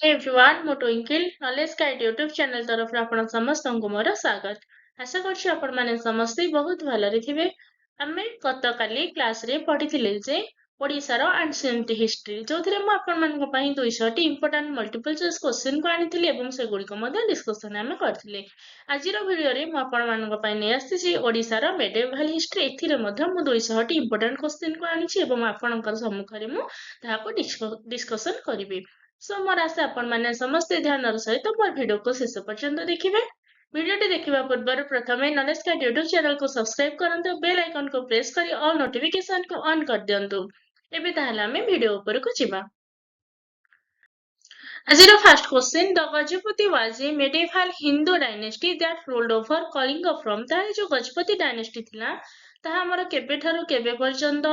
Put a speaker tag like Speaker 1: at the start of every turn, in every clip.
Speaker 1: Hey everyone, ମୁଁ Twinkle knowledge guide YouTube channel ତରଫରୁ ଆପଣ ସମସ୍ତଙ୍କୁ ମୋର ସ୍ୱାଗତ। ଆଶା କରୁଛି ଆପଣମାନେ ସମସ୍ତେ ବହୁତ ଭଲରେ ଥିବେ। ଆମେ ଗତକାଲି କ୍ଲାସରେ ପଢିଥିଲେ ଯେ ଓଡ଼ିଶାର ଆନ୍ସିଏଣ୍ଟ ହିଷ୍ଟ୍ରି, ଯୋଉଥିରେ ମୁଁ ଆପଣମାନଙ୍କ ପାଇଁ 200ଟି ଇମ୍ପୋର୍ଟାଣ୍ଟ ମଲ୍ଟିପଲ ଚଏସ୍ କ୍ୱେଶ୍ଚିନ୍କୁ ଆଣିଥିଲି ଏବଂ ସେଗୁଡ଼ିକ ମଧ୍ୟ ଡିସ୍କସନ ଆମେ କରିଥିଲେ। ଆଜିର ଭିଡ଼ିଓରେ ମୁଁ ଆପଣମାନଙ୍କ ପାଇଁ ନେଇ ଆସିଛି ଓଡ଼ିଶାର ମେଡିଏଭାଲ ହିଷ୍ଟ୍ରି। ଏଥିରେ ମଧ୍ୟ ମୁଁ 200ଟି ଇମ୍ପୋର୍ଟାଣ୍ଟ କ୍ୱେଶ୍ଚିନ୍କୁ ଆଣିଛି ଏବଂ ଆପଣଙ୍କର ସମ୍ମୁଖରେ ମୁଁ ତାହାକୁ ଡିସ୍କସନ କରିବି। ସୋ ମୋର ଆଶା ଆପଣମାନେ ସମସ୍ତେ ଧ୍ୟାନର ସହିତ ମୋର ଭିଡ଼ିଓକୁ ଶେଷ ପର୍ଯ୍ୟନ୍ତ ଦେଖିବେ। ଭିଡ଼ିଓଟି ଦେଖିବା ପୂର୍ବରୁ ପ୍ରଥମେ ନଲେଜ ଗାଇଡ୍ ୟୁଟ୍ୟୁବ ଚ୍ୟାନେଲକୁ ସବସ୍କ୍ରାଇବ କରନ୍ତୁ, ବେଲ୍ ଆଇକନକୁ ପ୍ରେସ୍ କରି ଅଲ୍ ନୋଟିଫିକେସନକୁ ଅନ୍ କରିଦିଅନ୍ତୁ। ଏବେ ତାହେଲେ ଆମେ ଭିଡ଼ିଓ ଉପରକୁ ଯିବା। Azir first question, the Gajapati was a medieval Hindu dynasty that ruled over Kalinga from ताहे जो गजपति डायनेस्टी थिला ताहा हमर केबेठारु केबे पर्यंत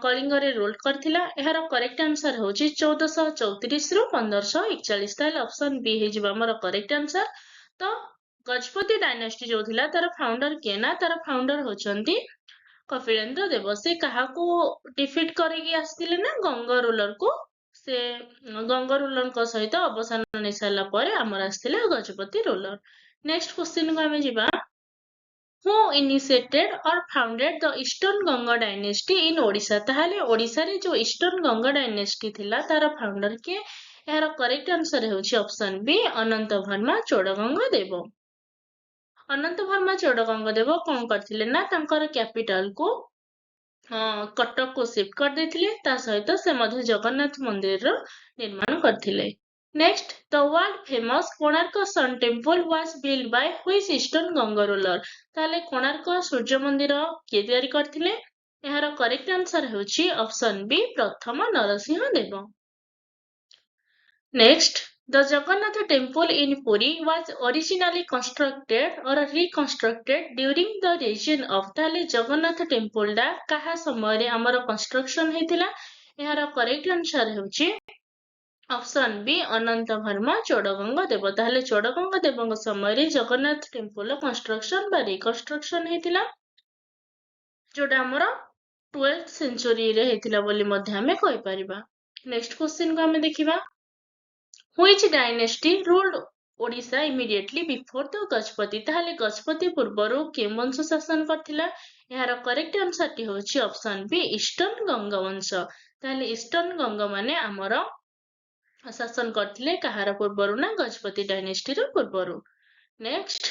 Speaker 1: कलिंगरे रूल करथिला। एहार करेक्ट आंसर होची 1434 रु 1541। ताले ऑप्शन बी हे जिबा हमर करेक्ट आंसर। तो गजपति डायनेस्टी जो थिला तार फाउंडर के ना तार फाउंडर होचंती कपिलेंद्र देव। से काहाकू डिफिट करेगी आस्तिले ना गंगा रूलर को। से गंगा रूलर सहित अवसान नहीं सारा पर आमर आसथिले गजपति रूलर। नेक्स्ट क्वेश्चन को आमे जिबा, Who initiated or founded the Eastern Ganga dynasty in Odisha? ताहाले Odisha रे जो ईस्टर्न गंगा डायनेस्टी थिला तार फाउंडर के। यार करेक्ट आंसर होची ऑप्शन बी अनंत वर्मा चोडगंगा देव। अनंत वर्मा चोडगंगा देव कौन करथिले ना तांकर कैपिटल को कटक को शिफ्ट कर देथिले। ता सहित से मध्य जगन्नाथ मंदिर रो निर्माण करथिले। Next, the world famous Konark sun temple was built by which eastern Ganga ruler? ताले कोणार्क सूर्य मंदिर किए तैयारी करथिले? एहार करेक्ट आंसर होची ऑप्शन बी प्रथम नरसिंह देव। Next, the Jagannath temple in Puri was originally constructed or reconstructed during the region of ताले जगन्नाथ टेम्पल डा कहा समय रे हमर कंस्ट्रक्शन हेतिला? एहार करेक्ट आंसर होची ऑप्शन बी अनंत वर्मा चोडगंगा देव। ताहले चोडगंगा देव समय जगन्नाथ टेम्पल कंस्ट्रक्शन बा रिकंस्ट्रक्शन हेतिला, जोटा हमर 12th सेंचुरी रे हेतिला बोली मध्ये हमें कहि परिबा। नेक्स्ट क्वेश्चन को हमें देखिबा, which dynasty ruled Odisha immediately before the Gajapati? ताहले गजपति पूर्वरु के वंश शासन करथिला? एहार करेक्ट आंसर टी होची ऑप्शन बी ईस्टर्न गंगा वंश। ताहले ईस्टर्न गंगा माने हमर शासन करथिले कहार पूर्वरु ना गजपति डायनेस्टी रो पूर्वरु। Next,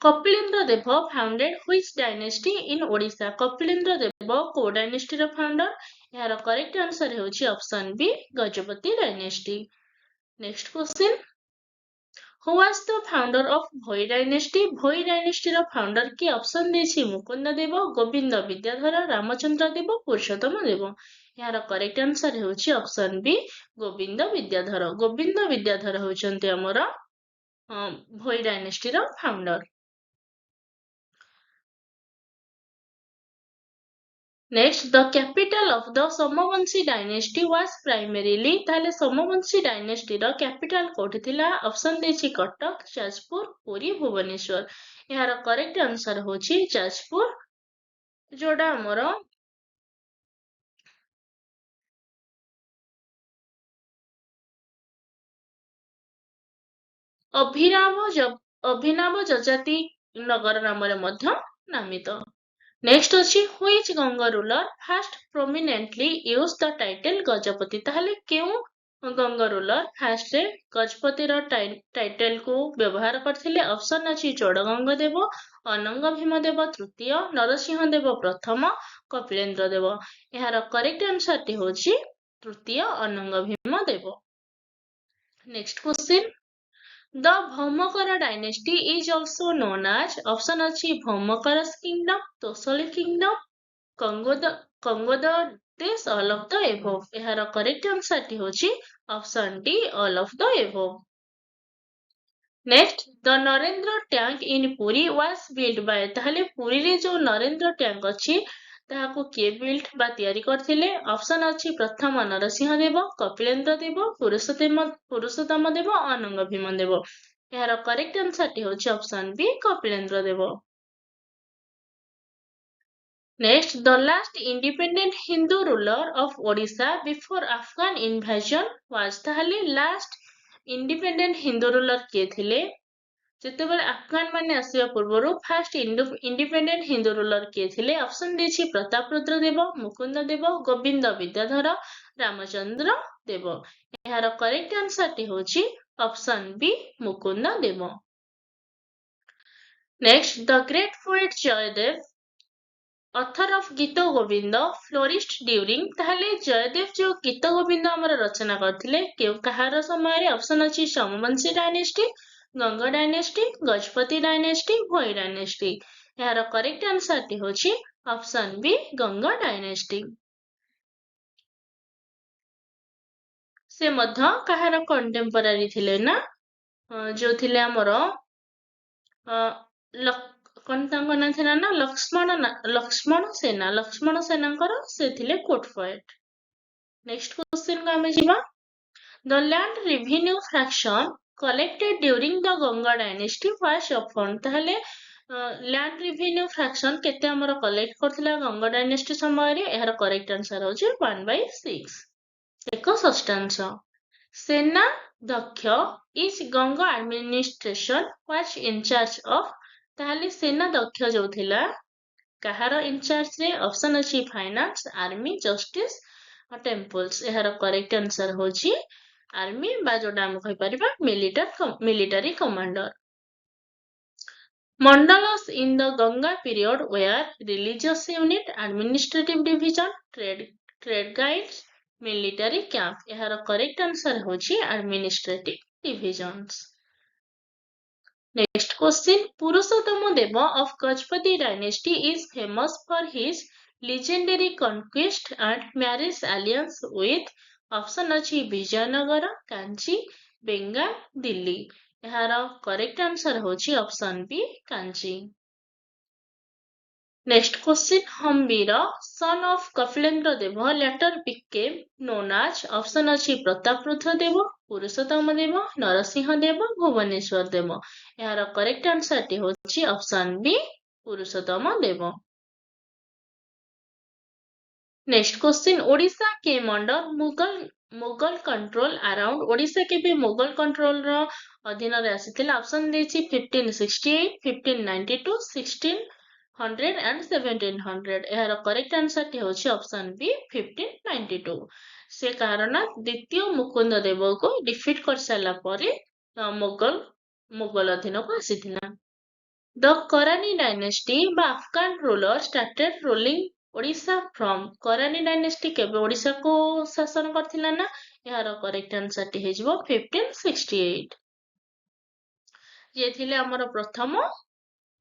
Speaker 1: Kapilendra Deva founded which dynasty in Odisha? Kapilendra Deva को डायनेस्टी रो फाउंडर? यार करेक्ट आंसर होची option B Gajapati dynasty. Next question, who was the founder of Bhoi dynasty? Bhoi dynasty रो फाउंडर की ऑप्शन देछि मुकुंद देव, गोविंद विद्याधर, रामचंद्र देव, पुरुषोत्तम देव। यार करेक्ट आंसर होची ऑप्शन बी गोविंद विद्याधर। गोविंद विद्याधर होचंती हमर भोई डायनेस्टी रो founder. Next, the capital of the Somavamshi dynasty was primarily? ताले सोमवंशी डायनेस्टी रो कैपिटल कोठी थिला? ऑप्शन देछि कटक, जाजपुर, पुरी, भुवनेश्वर। यार करेक्ट आंसर होची जाजपुर, जोडा हमर अभिनव जजाति नगर नाम नामित। नेक्स्ट अछि, which Ganga ruler first prominently use the title Gajapati? ताहले केउ Ganga ruler first ray Gajapati रो टाइटल को व्यवहार करथिले? ऑप्शन अछि चोडगंगा देव, अनंग भीम देव तृतीय, नरसिंह देव प्रथम, कपिलेंद्र देव। एहार करेक्ट आंसर टी होची तृतीय Ananga Bhima Deva. Next question, The Bhaumakara dynasty is also known as option अछि Bhaumakara's kingdom, Tosali kingdom, Kangoda this all of the above. एहार करेक्ट आंसर टी होची option D all of the above. Next, the Narendra tank in Puri was built by? ताहले पुरी रे जो Narendra tank अछि ताहाको किए built बा तैयारी करथिले? ऑप्शन अछि प्रथम नरसिंह देव, कपिलेंद्र देव, पुरुषोत्तम देव, अनंग भीम देव। यार करेक्ट आंसर टी होची option B Kapilendra Deva. Next, the last independent Hindu ruler of Odisha before Afghan invasion was ତାହେଲେ last independent Hindu ruler କିଏ ଥିଲେ? ଯେତେବେଳେ ଆଫଗାନ ମାନେ ଆସିବା ପୂର୍ବରୁ ଫାଷ୍ଟ ଇଣ୍ଡିପେଣ୍ଡେଣ୍ଟ ହିନ୍ଦୁ ରୁଲର କିଏ ଥିଲେ? ଅପସନ ଦେଇଛି ପ୍ରତାପ ରୁଦ୍ର ଦେବ, ମୁକୁନ୍ଦ ଦେବ, ଗୋବିନ୍ଦ ବିଦ୍ୟାଧର, ରାମଚନ୍ଦ୍ର ଦେବ। ଏହାର କରେକ୍ଟ ଆନ୍ସରଟି ହେଉଛି option B Mukunda Deva. Next, the great poet Jayadeva author of ଗୀତ ଗୋବିନ୍ଦ flourished during ତାହେଲେ ଜୟଦେବ ଯୋଉ ଗୀତ ଗୋବିନ୍ଦ ଆମର ରଚନା କରିଥିଲେ କାହାର ସମୟରେ? ଅପସନ ଅଛି Somavamshi dynasty, Ganga dynasty, Gajapati dynasty, Bhoi dynasty. ଏହାର କରେକ୍ଟ ଆନ୍ସରଟି ହେଉଛି ଅପସନ ବି ଗଙ୍ଗ ଡାଇନେଷ୍ଟି। ସେ ମଧ୍ୟ କାହାର କଣ୍ଟେମ୍ପୋରାରୀ ଥିଲେ ନା? ଯୋଉ ଥିଲେ ଆମର କଣ ତାଙ୍କ ନାଁ ଥିଲା ନା? ଲକ୍ଷ୍ମଣ ସେନାଙ୍କର ସେ ଥିଲେ କୋର୍ଟ ପୋଏଟ୍। ନେକ୍ସଟ କ୍ୱେଶ୍ଚିନ୍ କୁ ଆମେ ଯିବା। The land revenue fraction collected during the Ganga dynasty was often ତାହେଲେ land revenue fraction କେତେ ଆମର କଲେକ୍ଟ କରିଥିଲା ଗଙ୍ଗ ଡାଇନେଷ୍ଟି ସମୟରେ? ଏହାର କରେକ୍ଟ ଆନ୍ସର ହେଉଛି 1/6, ଏକ ଷଷ୍ଠାଂଶ। ସେନା ଦକ୍ଷ is Ganga administration was in charge of ତାହେଲେ ସେନା ଦକ୍ଷ ଯୋଉ ଥିଲା କାହାର ଇନଚାର୍ଜରେ? ଅପସନ ଅଛି ଫାଇନାନ୍ସ, ଆର୍ମି, ଜଷ୍ଟିସ, ଟେମ୍ପଲ୍ସ। ଏହାର କରେକ୍ଟ ଆନ୍ସର ହେଉଛି ଆର୍ମି ବା ଯୋଉଟା ଆମେ କହିପାରିବା military commander. Mandalas in the Ganga period were religious unit, administrative division, trade guides, military camp। ଏହାର କରେକ୍ଟ ଆନ୍ସର ହେଉଛି administrative divisions। Next question, Purushottam Deva of Gajpati dynasty is famous for his legendary conquest and marriage alliance with option ଅଛି ବିଜୟନଗର, କାଞ୍ଚି, ବେଙ୍ଗାଲ, ଦିଲ୍ଲୀ। ଏହାର correct answer ହେଉଛି option ବି କାଞ୍ଚି। Next question, Hambira, son of Kapilendra Deva, later became known as option ଅଛି ପ୍ରତାପ ରୁଦ୍ର ଦେବ, ପୁରୁଷୋତ୍ତମ ଦେବ, ନରସିଂହ ଦେବ, ଭୁବନେଶ୍ୱର ଦେବ। ଏହାର correct ଆନ୍ସରଟି ହେଉଛି option B Purushottama Deva. Next question, Odisha came under Mughal control around Odisha କେବେ ମୋଗଲ କଣ୍ଟ୍ରୋଲର ଅଧୀନରେ ଆସିଥିଲା? ଅପସନ ଦେଇଛି 1568, 1592, 1600 and 1700। ଏହାର କରେକ୍ଟ ଆନ୍ସରଟି ହେଉଛି ଅପସନ ବି 1592। ସେ କାହାର ନା ଦ୍ୱିତୀୟ ମୁକୁନ୍ଦ ଦେବକୁ ଡିଫିଟ୍ କରିସାରିଲା ପରେ ମୋଗଲ ଅଧୀନକୁ ଆସିଥିଲା। The Korani dynasty ବା Afghan ruler started ruling Odisha from Karrani dynasty କେବେ ଓଡ଼ିଶାକୁ ଶାସନ କରିଥିଲା ନା? ଏହାର କରେକ୍ଟ ଆନ୍ସରଟି ହେଇଯିବ 1568। ଯିଏ ଥିଲେ ଆମର ପ୍ରଥମ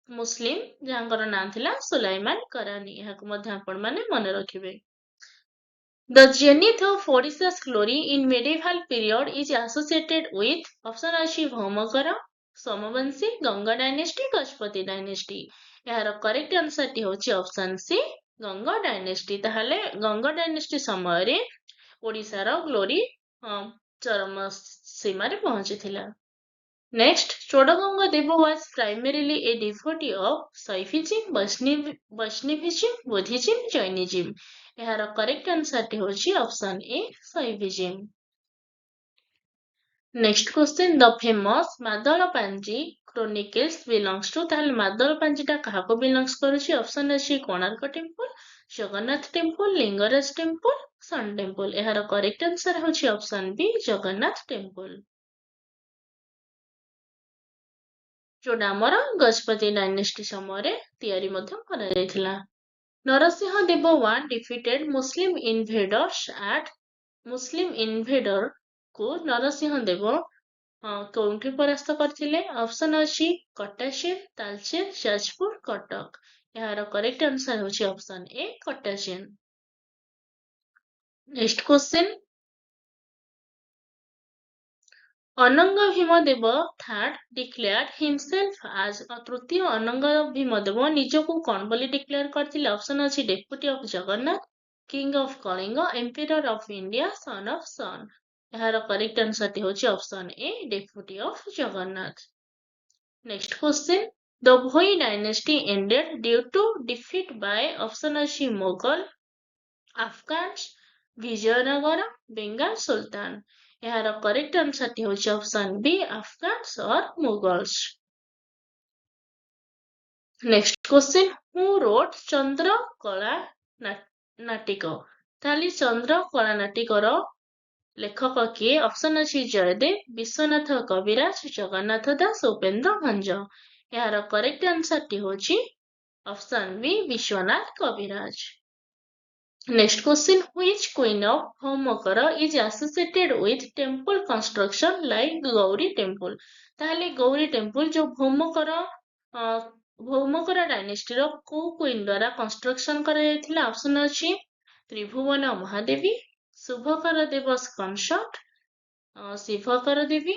Speaker 1: ମୁସଲିମ ଯାହାଙ୍କର ନାଁ ଥିଲା ସୁଲାଇମାନ କରାନି। ଏହାକୁ ମଧ୍ୟ ଆପଣମାନେ ମନେ ରଖିବେ। The zenith of Odisha's glory in medieval period is associated with option ଅଛି ଭୌମକର, ସୋମବଂଶୀ, ଗଙ୍ଗ ଡାଇନେଷ୍ଟି, ଗଜପତି ଡାଇନେଷ୍ଟି। ଏହାର କରେକ୍ଟ ଆନ୍ସରଟି ହେଉଛି ଅପସନ ସି ଗଙ୍ଗ ଡାଇନେଷ୍ଟି। ତାହେଲେ ଗଙ୍ଗ ଡାଇନେଷ୍ଟି ସମୟରେ ଓଡ଼ିଶାର ଗ୍ଲୋରି ଚରମ ସୀମାରେ ପହଞ୍ଚିଥିଲା। Next, Chodaganga Deva was primarily a devotee of Saivism, Vaishnavism, Buddhism, Jainism। ଏହାର କରେକ୍ଟ ଆନ୍ସରଟି ହେଉଛି option A Saivism। Next question, the famous Madalapanji Chronicles belongs to ତାହେଲେ ମାଦଳପାଞ୍ଜିଟା କାହାକୁ belongs କରୁଛି? ଅପସନ ଅଛି Konark temple, Jagannath temple, Lingaraj temple, sun temple. ଏହାର correct answer ହେଉଛି option B Jagannath temple, ଯୋଉଟା ଆମର ଗଜପତି ଡାଇନେଷ୍ଟି ସମୟରେ ତିଆରି ମଧ୍ୟ କରାଯାଇଥିଲା। Narasimha Deva one defeated Muslim invader କୁ ନରସିଂହ ଦେବ କେଉଁଠି ପରାସ୍ତ କରିଥିଲେ? ଅପସନ ଅଛି କଟାଚେର, ତାଲଚେର, ଯାଜପୁର, କଟକ। ଏହାର କରେକ୍ଟ ଆନ୍ସର ହେଉଛି ଅପସନ ଏ କଟାଚେର। ନେକ୍ସଟ କ୍ୱେଶ୍ଚିନ୍, ଅନଙ୍ଗ ଭୀମ ଦେବ ଥାର୍ଡ ଡିକ୍ଲେୟାର୍ଡ ହିମସେଲ୍ଫ ଆଜ୍ ତୃତୀୟ ଅନଙ୍ଗ ଭୀମ ଦେବ ନିଜକୁ କଣ ବୋଲି ଡିକ୍ଲେୟାର କରିଥିଲେ? ଅପସନ ଅଛି deputy of Jagannath, king of Kalinga, emperor of India, son of sun. ଏହାର କରେକ୍ଟ ଆନ୍ସରଟି ହେଉଛି option A deputy of Jagannath. Next question, The Bhoi dynasty ended due to defeat by option ଅଛି Mughal, Afghans, Vijayanagara, Bengal Sultan. ଏହାର correct answer ଟି ହେଉଛି option B, Afghans or Mughals. Next question, who wrote ଚନ୍ଦ୍ର କଳା ନାଟିକ? ତାହେଲେ ଚନ୍ଦ୍ର କଳା ନାଟିକର ଲେଖକ କିଏ? Option ଅଛି ଜୟଦେବ, ବିଶ୍ୱନାଥ କବିରାଜ, ଜଗନ୍ନାଥ ଦାସ, ଉପେନ୍ଦ୍ର ଭଞ୍ଜ। ଏହାର କରେକ୍ଟ ଆନ୍ସର ଟି ହେଉଛି option B, Vishwanath Kaviraj. Next question, which queen of Homakara is associated with temple construction like Gauri temple? ତାହେଲେ ଗୌରୀ ଟେମ୍ପଲ ଯୋଉ ଭୌମକର ଡାଇନେଷ୍ଟିର କୋଉ କୁଇନ ଦ୍ୱାରା କନଷ୍ଟ୍ରକ୍ସନ କରାଯାଇଥିଲା? ଅପସନ ଅଛି ତ୍ରିଭୁବନ ମହାଦେବୀ, ଶୁଭକର ଦେବସ କନସର୍ଟ, ଶିଭକର ଦେବୀ,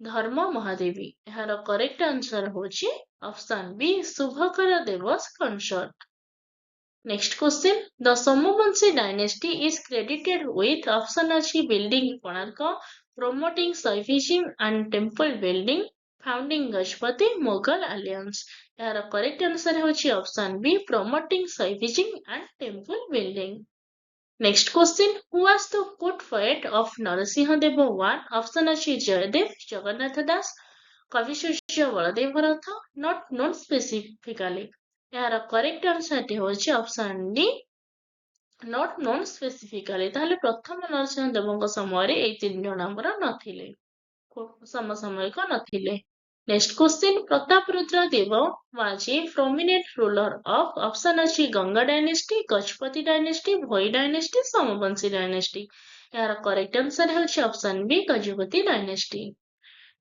Speaker 1: ଧର୍ମ ମହାଦେବୀ। ଏହାର କରେକ୍ଟ ଆନ୍ସର ହେଉଛି option B, Shubhakara Deva's consort. Next question, the Somavanshi dynasty is credited with option ଅଛି building Konarka, promoting Saivism and temple building, founding Gajpati, Mughal alliance। ଏହାର correct answer ହେଉଛି option B, promoting Saivism and temple building। Next question, who was the court poet of Narasimha Deva I? Option ଅଛି Jaydev, Jagannath Das, Kabisurya Baladev Rath, not known specifically। ଏହାର correct answer ଟି ହେଉଛି option D, not known specifically. ତାହେଲେ ପ୍ରଥମ ନରସିଂହ ଦେବଙ୍କ ସମୟରେ ଏଇ 3 ଜଣ ଆମର ନଥିଲେ, ସମସାମୟିକ ନଥିଲେ। Next question, Prataparudra Deva was a prominent ruler of option ଅଛି Ganga dynasty, Gajapati dynasty, Bhoi dynasty, Somavamshi dynasty. ଏହାର କରେକ୍ଟ ଆନ୍ସର ହେଉଛି option B, Gajapati dynasty.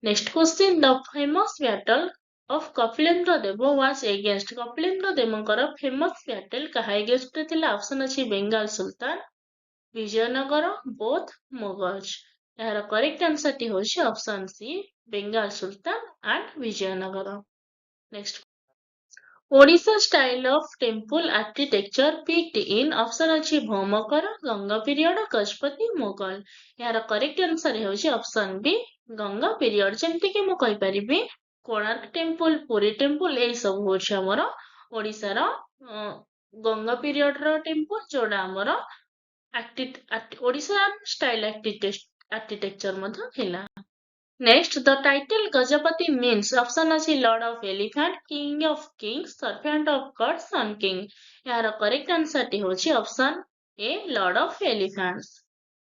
Speaker 1: Next question, the famous battle of Kapilendra Deva was against Kapilendra ଦେବଙ୍କର famous battle କାହା against ଥିଲା? ଅପସନ ଅଛି Bengal sultan, Vijayanagara, both Mughals। ଏହାର correct answer ଟି ହେଉଛି option C, Bengal sultan and Vijayanagara. Next, Odisha style of temple architecture peaked in option ଅଛି Bhaumakara, Ganga period, Gajapati, Mughal. ଏହାର correct answer ହେଉଛି ଅପସନ ବି, ଗଙ୍ଗ ପିରିୟଡ। ଯେମିତି କି ମୁଁ କହିପାରିବି କୋଣାର୍କ ଟେମ୍ପଲ, ପୁରୀ ଟେମ୍ପଲ, ଏଇ ସବୁ ହଉଛି ଆମର ଓଡିଶାର ଗଙ୍ଗ ପିରିୟଡ ର ଟେମ୍ପଲ, ଯୋଉଟା ଆମର ଓଡିଶା ଷ୍ଟାଇଲ ଆର୍କିଟେକ୍ଚର ମଧ୍ୟ ଥିଲା। Next, the title Gajapati means option ଅଛି Lord of Elephant, King of Kings, Servant of God, Sun King। ଏହାର correct answer ଟି ହେଉଛି option A, Lord of Elephants।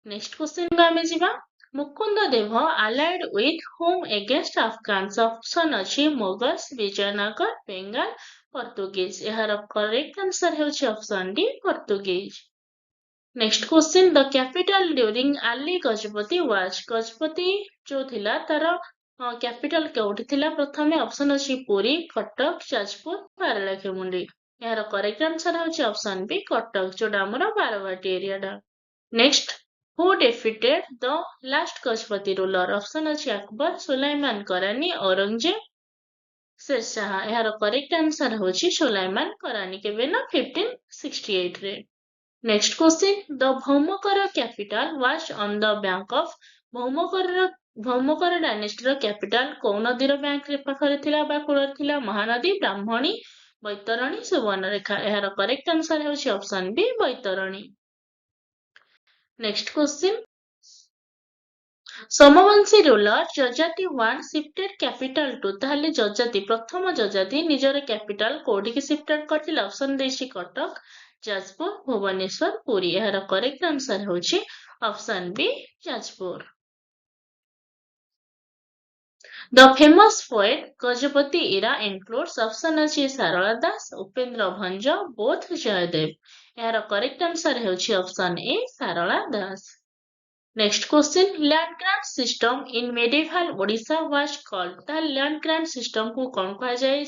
Speaker 1: Next question କୁ ଆମେ ଯିବା, ମୁକୁନ୍ଦ ଦେବ allied with whom against Afghans? option ଅଛି Mughals, Vijayanagara, Bengal, Portuguese. ଏହାର correct answer ହେଉଛି option D, Portuguese. Next question, the capital during early Gajapati was Gajapati ଯୋଉ ଥିଲା ତାର କ୍ୟାପିଟାଲ କେଉଁଠି ଥିଲା? ପ୍ରଥମେ ଅପସନ ଅଛି ପୁରୀ, କଟକ, ଯାଜପୁର, ପାରଳାଖେମୁଣ୍ଡି। ଏହାର କରେକ୍ଟ ଆନ୍ସର ହେଉଛି ଅପସନ ବି, କଟକ, ଯୋଉଟା ଆମର ବାରବାଟୀ ଏରିଆଟା। Next, who defeated the last Gajapati ruler? Option ଅଛି ଆକବର, ସୁଲାଇମାନ କରାନି, ଔରଙ୍ଗଜେବ, ଶେରଶାହ। ଏହାର କରେକ୍ଟ ଆନ୍ସର ହେଉଛି ସୁଲାଇମାନ କରାନି, କେବେ ନା 1568 ରେ। Next question, the Bhaumakara capital was on the bank of Bhaumakara ଡାଇନେଷ୍ଟିର କ୍ୟାପିଟାଲ କୋଉ ନଦୀର ବ୍ୟାଙ୍କ ପାଖରେ ଥିଲା ବା କୂଳରେ ଥିଲା? ମହାନଦୀ, ବ୍ରାହ୍ମଣୀ, ବୈତରଣୀ, ସୁବର୍ଣ୍ଣରେଖା। ଏହାର କରେକ୍ଟ ଆନ୍ସର ହେଉଛି option B, Baitarani. Next question, Somavamshi ruler Yayati one shifted capital to? ତାହେଲେ ଯଜାତି, ପ୍ରଥମ ଯଜାତି ନିଜର କ୍ୟାପିଟାଲ କୋଉଠିକି ସିଫ୍ଟେଡ୍ କରିଥିଲା? ଅପସନ ଦେଇଛି କଟକ, ଯାଜପୁର, ଭୁବନେଶ୍ୱର, ପୁରୀ। ଏହାର କରେକ୍ଟ ଆନ୍ସର ହେଉଛି option B, Jajpur. The famous poet Gajapati era includes option ଅଛି ସାରଳା ଦାସ, ଉପେନ୍ଦ୍ର ଭଞ୍ଜ, ବୋଥ ଜୟଦେବ। ଏହାର କରେକ୍ଟ ଆନ୍ସର ହେଉଛି option A, Sarala Das. Next question, land grant system in medieval Odisha was called? ତାହେଲେ land grant system କୁ କଣ କୁହାଯାଏ?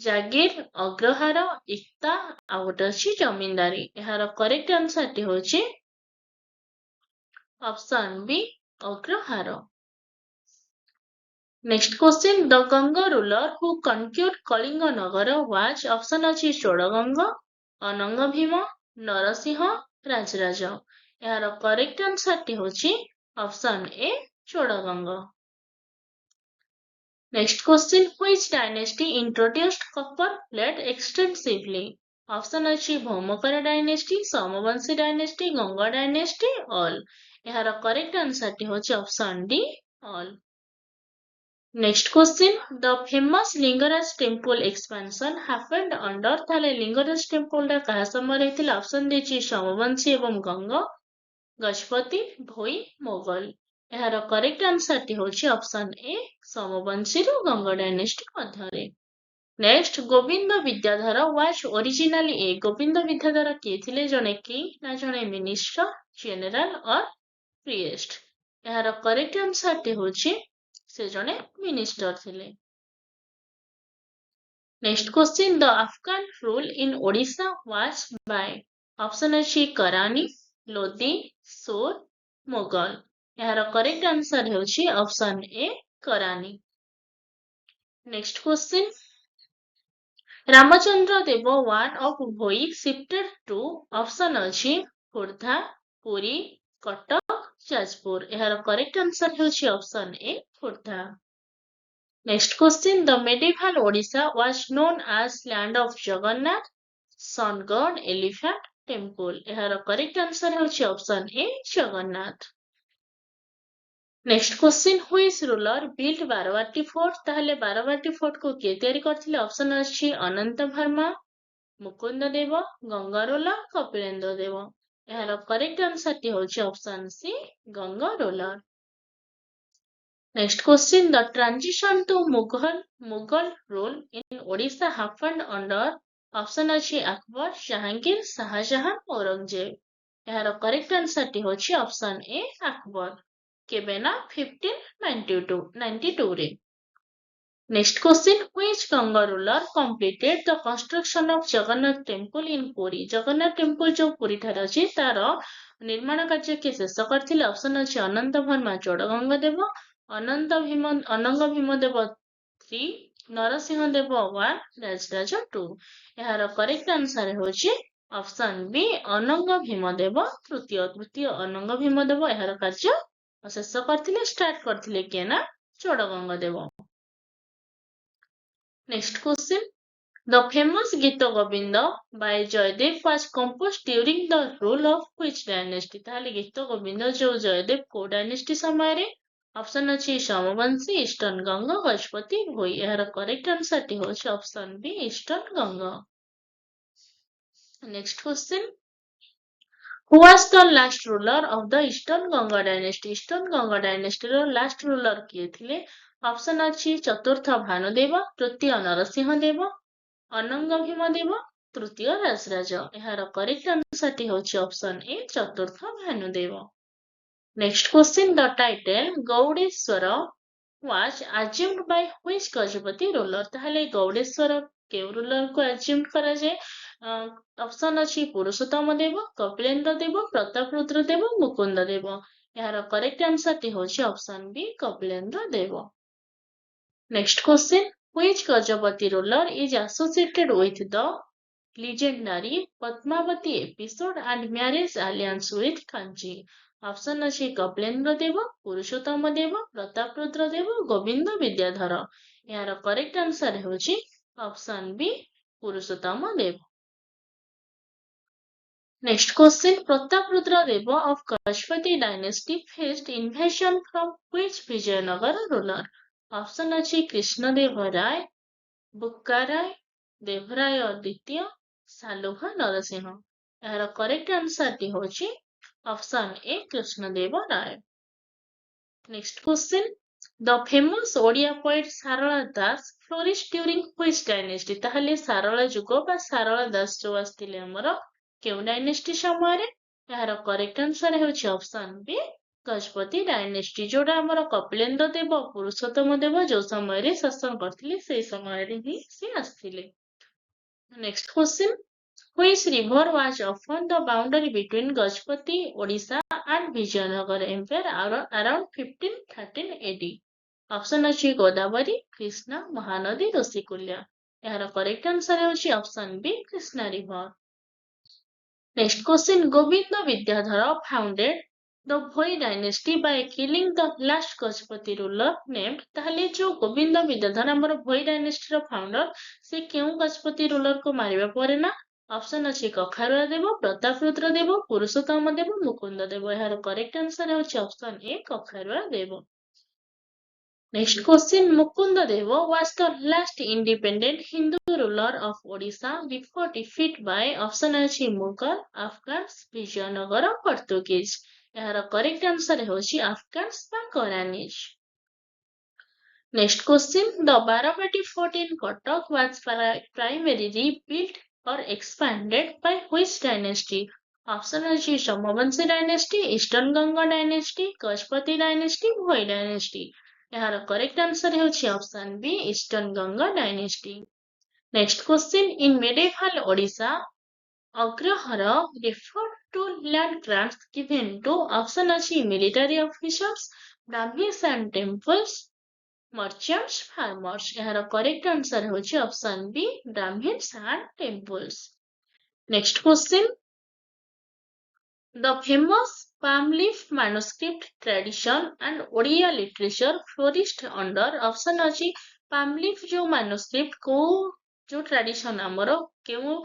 Speaker 1: ଜାଗିର, ଅଗ୍ରହାର, ଇକ୍ତା, ଆଉ ଗୋଟେ ଅଛି ଜମିନ୍ଦାରୀ। ଏହାର କରେକ୍ଟ ଆନ୍ସର ଟି ହେଉଛି option B, agrahara. Next question, the Ganga ruler who conquered Kalinga Nagar was option ଅଛି ଚୋଡଗଙ୍ଗ, ଅନଙ୍ଗ ଭୀମ, ନରସିଂହ, ରାଜରାଜ। ଏହାର କରେକ୍ଟ ଆନ୍ସର ଟି ହେଉଛି option A, Chodaganga. Next question, which dynasty introduced copper plate extensively? Option ଅଛି Bhaumakara dynasty, Somavamshi dynasty, Ganga dynasty, all. ଏହାର correct answer ଟି ହେଉଛି option D, all. Next question, the famous Lingaraj temple expansion happened under ତାହେଲେ Lingaraj temple ଟା କାହା ସମୟରେ ହେଇଥିଲା? option ଦେଇଛି ସୋମବଂଶୀ ଏବଂ ଗଙ୍ଗ, ଗଜପତି, ଭୋଇ, ମୋଗଲ. ଏହାର correct answer ଟି ହେଉଛି option A, ସୋମବଂଶୀରୁ ଗଙ୍ଗ ଡାଇନେଷ୍ଟି ମଧ୍ୟରେ. Next, Govinda Vidyadhar was originally a Govinda Vidyadhar କିଏ ଥିଲେ? ଜଣେ king ନା ଜଣେ minister, general or priest? ଏହାର correct answer ଟି ହେଉଛି ସେ ଜଣେ minister ଥିଲେ. Next question, the Afghan rule in Odisha was by option ଅଛି କରାନି, ଲୋଦି, ସୋର, ମୋଗଲ. ଏହାର correct answer ହେଉଛି option A, କରାନି. Next question, Ramachandra Dev one of Bhoi shifted to option ଅଛି ଖୋର୍ଦ୍ଧା, ପୁରୀ, କଟକ, ଯାଜପୁର. ଏହାର correct answer ହେଉଛି option A, Khordha. Next question, the medieval Odisha was known as land of Jagannath, sun god, elephant, temple. ଏହାର correct answer ହେଉଛି option A, Jagannath. Next question, which ruler built Barabati fort? ତାହେଲେ Barabati fort କୁ କିଏ ତିଆରି କରିଥିଲେ? option ଅଛି ଅନନ୍ତ ଭର୍ମା, ମୁକୁନ୍ଦ ଦେବ, ଗଙ୍ଗାରୋଲା, କପିଳେନ୍ଦ୍ର ଦେବ. ଏହାର correct answer ଟି ହେଉଛି option C, ଗଙ୍ଗାରୋଲା. Next question, the transition to Mughal rule in Odisha happened under option ଅଛି akbar, jahangir, shahjahan, aurangzeb. ଏହାର correct answer ଟି ହେଉଛି option A, akbar. କେବେ ନା 1592 ରେ. Next question, which Ganga ruler completed the construction of Jagannath temple in Puri? Jagannath temple ଯୋଉ ପୁରୀ ଠାରେ ଅଛି ତାର ନିର୍ମାଣ କାର୍ଯ୍ୟ କିଏ ଶେଷ କରିଥିଲେ? option ଅଛି ଅନନ୍ତ ଭର୍ମା, ଚୋଡଗଙ୍ଗ ଦେବ, ଅନଙ୍ଗ ଭୀମ ଦେବ 3, ନରସିଂହ ଦେବ 1, ରାଜରାଜ 2. ଏହାର correct answer ହେଉଛି option B, ଅନଙ୍ଗ ଭୀମ ଦେବ ତୃତୀୟ ଅନଙ୍ଗ ଭୀମ ଦେବ ଏହାର କାର୍ଯ୍ୟ ଶେଷ କରିଥିଲେ, start କରିଥିଲେ କିଏ ନା ଚୋଡଗଙ୍ଗ ଦେବ. Next question, the famous Gita Govinda by Jayadev was composed during the rule of which dynasty? ତାହେଲେ ଗୀତ ଗୋବିନ୍ଦ ଯୋଉ ଜୟଦେବ କୋଉ ଡାଇନେଷ୍ଟି ସମୟରେ? option ଅଛି ସୋମବଂଶୀ, ଇଷ୍ଟର୍ନ ଗଙ୍ଗ, ଗଜପତି, ଭୋଇ. ଏହାର correct answer ଟି ହେଉଛି option B, eastern Ganga. Next question, who was the last ruler of the Eastern Ganga dynasty? Eastern Ganga dynasty ର last ruler କିଏ ଥିଲେ? option ଅଛି ଚତୁର୍ଥ ଭାନୁଦେବ, ତୃତୀୟ ନରସିଂହ ଦେବ, ଅନଙ୍ଗ ଭୀମ ଦେବ, ତୃତୀୟ ରାଜରାଜ. ଏହାର correct answer ଟି ହେଉଛି option A, ଚତୁର୍ଥ ଭାନୁଦେବ. Next question, the title ଗୌଡେଶ୍ୱର was assumed by which Gajapati ruler? ତାହେଲେ ଗୌଡେଶ୍ୱର କେଉଁ ruler କୁ assumed କରାଯାଏ? option ଅଛି ପୁରୁଷୋତ୍ତମ ଦେବ, କପିଳେନ୍ଦ୍ର ଦେବ, ପ୍ରତାପରୁଦ୍ର ଦେବ, ମୁକୁନ୍ଦ ଦେବ. ଏହାର correct answer ଟି ହେଉଛି option B, Kapilendra Deb. Next question, which Gajapati ruler is associated with the legendary Padmavati episode and marriage alliance with Kanchi? option ଅଛି କପିଳେନ୍ଦ୍ର ଦେବ, ପୁରୁଷୋତ୍ତମ ଦେବ, ପ୍ରତାପରୁଦ୍ର ଦେବ, ଗୋବିନ୍ଦ ବିଦ୍ୟାଧର. ଏହାର correct answer ହେଉଛି option B, Purushottam Deva. Next question, Prataprudra Dev of Gajapati dynasty faced invasion from which Vijayanagara ruler? option ଅଛି କୃଷ୍ଣଦେବ ରାୟ, ବୁକ୍କାରାୟ, ଦେବରାୟ ଦ୍ୱିତୀୟ, ସାଲୁଭା ନରସିଂହ. ଏହାର correct answer ଟି ହେଉଛି option A, Krishnadeva Ray. Next question, the famous odia poet Sarala Das flourished during which dynasty? ତାହେଲେ ସାରଳା ଯୁଗ ବା ସାରଳା ଦାସ ଯୋଉ ଆସିଥିଲେ ଆମର କେଉଁ ଡାଇନେଷ୍ଟି ସମୟରେ? ଏହାର correct answer ହେଉଛି option B, ଗଜପତି ଡାଇନେଷ୍ଟି, ଯୋଉଟା ଆମର କପିଳେନ୍ଦ୍ର ଦେବ, ପୁରୁଷୋତ୍ତମ ଦେବ ଯୋଉ ସମୟରେ ଶାସନ କରିଥିଲେ ସେଇ ସମୟରେ ହିଁ ସେ ଆସିଥିଲେ. Next question, which river was often the boundary between Gajapati, Odisha and Vijayanagara Empire around 1513 AD? option ଅଛି ଗୋଦାବରୀ, କୃଷ୍ଣା, ମହାନଦୀ, ଋଷିକୂଲ୍ୟା. ଏହାର correct answer ହେଉଛି option B, Krishna river. Next question, Govinda Vidyadhar founded the Bhoi dynasty by killing the last Gajapati ruler named ताहले जो गोविंद विद्याधर हमर Bhoi dynasty रो founder से केउ Gajapati ruler को मारिबा परे ना ऑप्शन अछि कखारुआ देव प्रताप रुद्र देव पुरुषोत्तम देव मुकुंद देव एहार करेक्ट आंसर होछि option A Kakharua Deva. Next question, Mukunda Deva was the last independent Hindu ruler of Odisha before defeat by option ଅଛି Mughal, Afghans, Vijayanagara, Portuguese. ଏହାର correct answer ହେଉଛି Afghans ବା Coranish. Next question, the Baravati fort in Cuttack was primarily built or expanded by which dynasty? Option ଅଛି Somavanshi dynasty, Eastern Ganga dynasty, Gajpati dynasty, Bhoi dynasty. ଏହାର correct answer ହେଉଛି option B Eastern Ganga dynasty. Next question, in medieval Odisha, Agrahara referred to land grants given to option ଅଛି military officers, brahmins and temples, merchants, farmers. ଏହାର correct answer ହେଉଛି option B brahmins and temples. Next question, the famous palm leaf manuscript tradition and odia literature flourished under option अछि palm leaf जो manuscript को जो tradition ଆମର କେଉଁ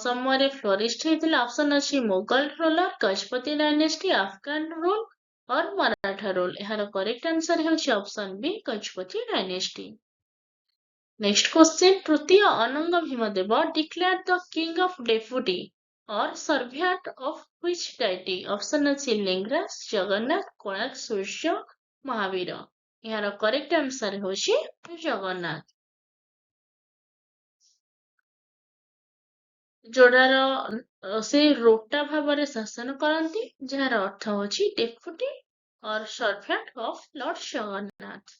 Speaker 1: ସମୟରେ flourished ହେଇଥିଲା option ଅଛି Mughal ruler, Gajapati dynasty, afghan rule or maratha rule. ଏହାର correct answer ହେଉଛି option B Gajapati dynasty. Next question, ତୃତୀୟ Anang Bhimdev declared the king of deputy or servant of which deity? Option ଅଛି ଲିଙ୍ଗରାଜ, ଜଗନ୍ନାଥ, କୋଣାର୍କ, ସୂର୍ଯ୍ୟ, ମହାବୀର. ଏହାର correct answer ହେଉଛି ଜଗନ୍ନାଥ. ଯୋଉଟାର ସେ ରୋଟା ଭାବରେ ଶାସନ କରନ୍ତି ଯାହାର ଅର୍ଥ ହେଉଛି deputy or servant of Lord Jagannath.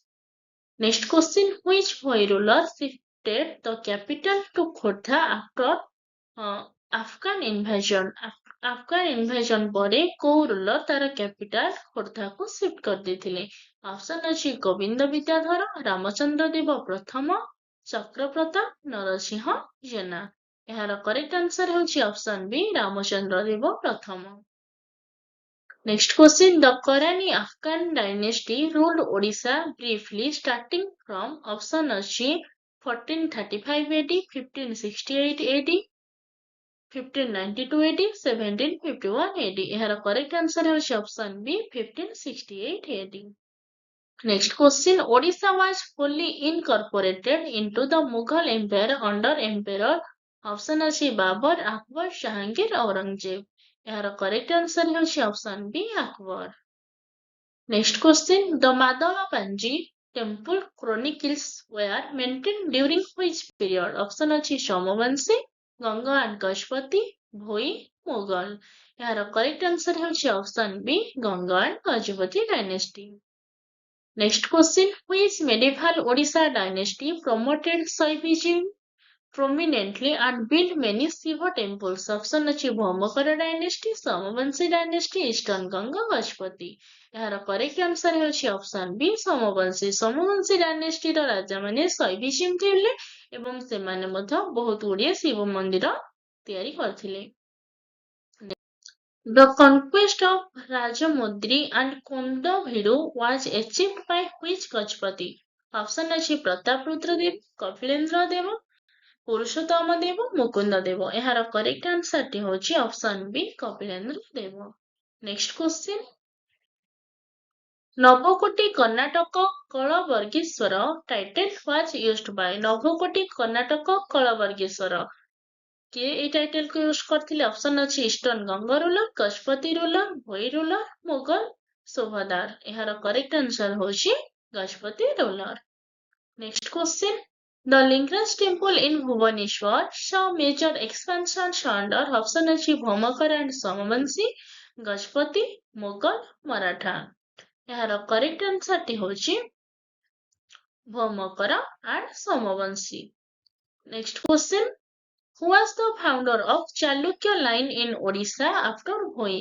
Speaker 1: Next question, which Bhoi ruler shifted the capital to Khordha after Afghan invasion? Afghan invasion ପରେ କୋଉ ruler ତାର capital ଖୋର୍ଦ୍ଧାକୁ shift କରିଦେଇଥିଲେ? Option ଅଛି ଗୋବିନ୍ଦ ବିଦ୍ୟାଧର, ରାମଚନ୍ଦ୍ର ଦେବ ପ୍ରଥମ, ଚକ୍ରପ୍ରତାପ, ନରସିଂହ ଜେନା. ଏହାର correct answer ହେଉଛି option B ରାମଚନ୍ଦ୍ର ଦେବ ପ୍ରଥମ. Next question, the Korani Afghan dynasty ruled Odisha briefly starting from option अछि 1435 AD, 1568 AD, 1592 AD, 1751 AD. ଏହାର correct answer ହେଉଛି option B 1568 AD. Next question, Odisha was fully incorporated into the Mughal Empire under Emperor option ଅଛି ବାବର, আকবର, ଜାହାଙ୍ଗୀର, ଔରଙ୍ଗଜେବ. ଏହାର correct answer ହେଉଛି option B Akbar. Next question, the Madhavapanji temple chronicles were maintained during which period? Option ଅଛି Somavanshi, Ganga and Gajpati, Bhoi, Mughal. ଏହାର correct answer ହେଉଛି option B Ganga and Gajpati dynasty. Next question, which medieval Odisha dynasty promoted Shaivism prominently and built many Shiva temples? Option ଅଛି Bhaumakara dynasty, Somavanshi dynasty, Eastern Ganga, Gajpati. ଏହାର correct answer ହେଉଛି option B Somavanshi. Somavanshi dynasty ର ରାଜାମାନେ ଶୈବିଜିମ୍ ଥିଲେ ଏବଂ ସେମାନେ ମଧ୍ୟ ବହୁତ ଗୁଡ଼ିଏ ଶିବ ମନ୍ଦିର ତିଆରି କରିଥିଲେ. The conquest of Rajamundry and Kondabhiru was achieved by which Gajpati? Option ଅଛି ପ୍ରତାପ ରୁଦ୍ର ଦେବ, କପିଳେନ୍ଦ୍ର ଦେବ, ପୁରୁଷୋତ୍ତମ ଦେବ, ମୁକୁନ୍ଦ ଦେବ. ଏହାର correct answer ଟି ହେଉଛି option B Kapilendra Deb. Next question, ନବକୋଟି Karnataka କଳବର୍ଗୀଶ୍ୱର title was used by ନବକୋଟି Karnataka କଳବର୍ଗୀଶ୍ୱର କିଏ ଏଇ title କୁ ୟୁଜ କରିଥିଲେ? ଅପସନ ଅଛି eastern Ganga ruler, Gajapati ruler, Bhoi ruler, Mughal, subedar. ଏହାର କରେକ୍ଟ ଆନ୍ସର ହେଉଛି Gajapati ruler. Next question, the Lingaraj temple in Bhubaneswar saw major expansions under option ଅଛି Bhaumakara and ସମବଂଶୀ, Gajapati, Mughal, Maratha. ଏହାର correct answer ଟି ହେଉଛି Bhaumakara and ସମବଂଶୀ. Next question, who was the founder of Chalukya line in Odisha after Bhoi?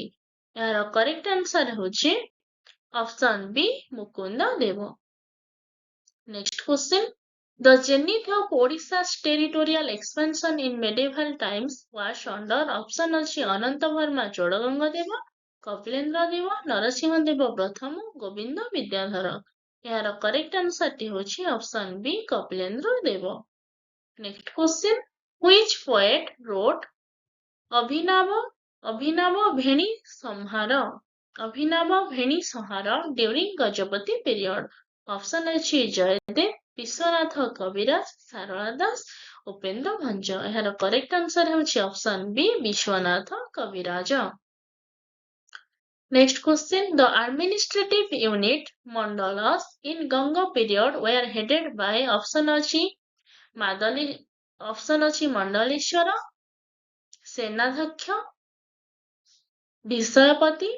Speaker 1: ଏହାର correct answer ହେଉଛି option B Mukund Dev. Next question, the zenith of Odisha's territorial expansion in medieval times was under option ଅଛି ଅନନ୍ତ ବର୍ମା ଚୋଡ଼ଗଙ୍ଗ ଦେବ, कपिलेन्द्र देव नरसिंह देव प्रथम गोविंद विद्याधर यार correct answer टी होची option B Kapilendra Deva. Next question which poet wrote Abhinava Abhinava Veni Samhara Abhinava Veni संहार during Gajapati period option अच्छी जयदेव विश्वनाथ कविराज सारला दास उपेन्द्र भंज यार correct answer होची option B Vishwanath Kaviraj. Next question. The administrative unit mandalas in Ganga period were headed by option achi Madali option achi Mandaleshwara, सेनाध्यक्ष विषयपति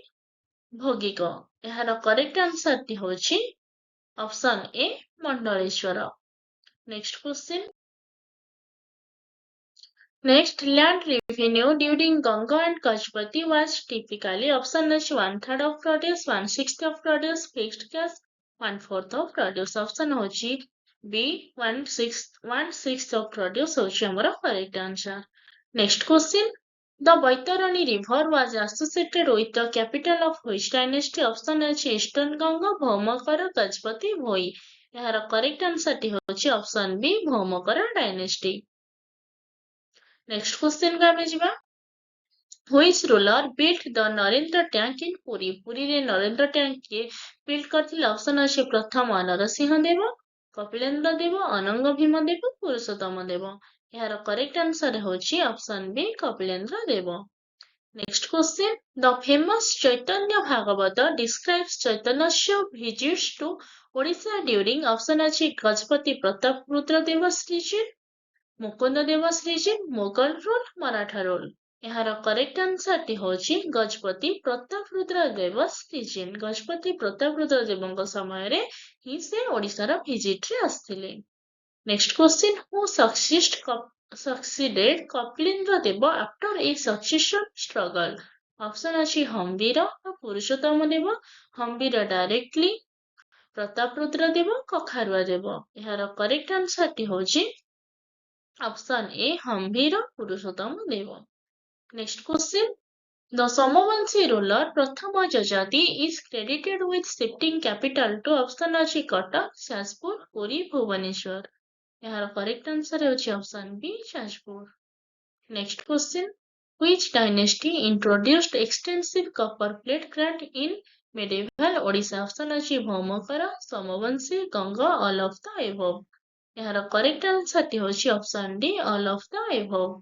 Speaker 1: भोगिक यार correct answer टी होची option A Mandleshwar. Next question Next, land revenue during Ganga and Gajpati was typically option is 1/3 of produce, 1/6 of produce, fixed cash, 1/4 of produce. Option होची B 1/6 of produce होची हमारा correct answer. Next question. The Baitarani River was associated with the capital of which dynasty? Option is Eastern Ganga, Bhaumakara, Gajpati, Bhoi. यार correct answer T होची option B Bhaumakara dynasty. Next question का आमे जिबा Which ruler built the Narendra tank in Puri? Puri रे Narendra tank के build करथिले option अछि प्रथम नरसिंह देव, कपिलेन्द्र देव, अनंग भीम देव, पुरुषोत्तम देव। यार करेक्ट आंसर होछि option B Kapilendra Deva. Next question. The famous Chaitanya Bhagavata describes Chaitanya's visits to Odisha during option अछि Gajapati Pratap Rudra Deva's regime, Mukunda Deva's regime, Mughal rule, Maratha rule. यार करेक्ट आंसर टी होची गजपति प्रताप रुद्र देव's regime। गजपति प्रताप रुद्र देवଙ୍କ ସମୟରେ ହିଁ ସେ ଓଡ଼ିଶାର ଭିଜିଟ୍ ରେ ଆସିଥିଲେ। Next question. Who succeeded Kapilendra Deva after a succession struggle? Option ଅଛି ହମ୍ବୀର, ପୁରୁଷୋତ୍ତମ ଦେବ, ହମ୍ବୀର directly, ପ୍ରତାପ ରୁଦ୍ର ଦେବ, କଖାରୁଆ ଦେବ। ଏହାର କରେକ୍ଟ ଆନ୍ସର ଟି ହେଉଛି option A Hambira Purushottama Deva. Next question. The Somavanshi ruler Prathama Jajati is credited with shifting capital to option अछि कटक, जाजपुर, पुरी, भुवनेश्वर। यार correct answer ହେଉଛି option B Jajpur. Next question. Which dynasty introduced extensive copper plate grant in medieval Odisha? Option अछि Bhaumakara, Somavamshi, Ganga, all of the above। यार correct answer टी होची option D all of the above।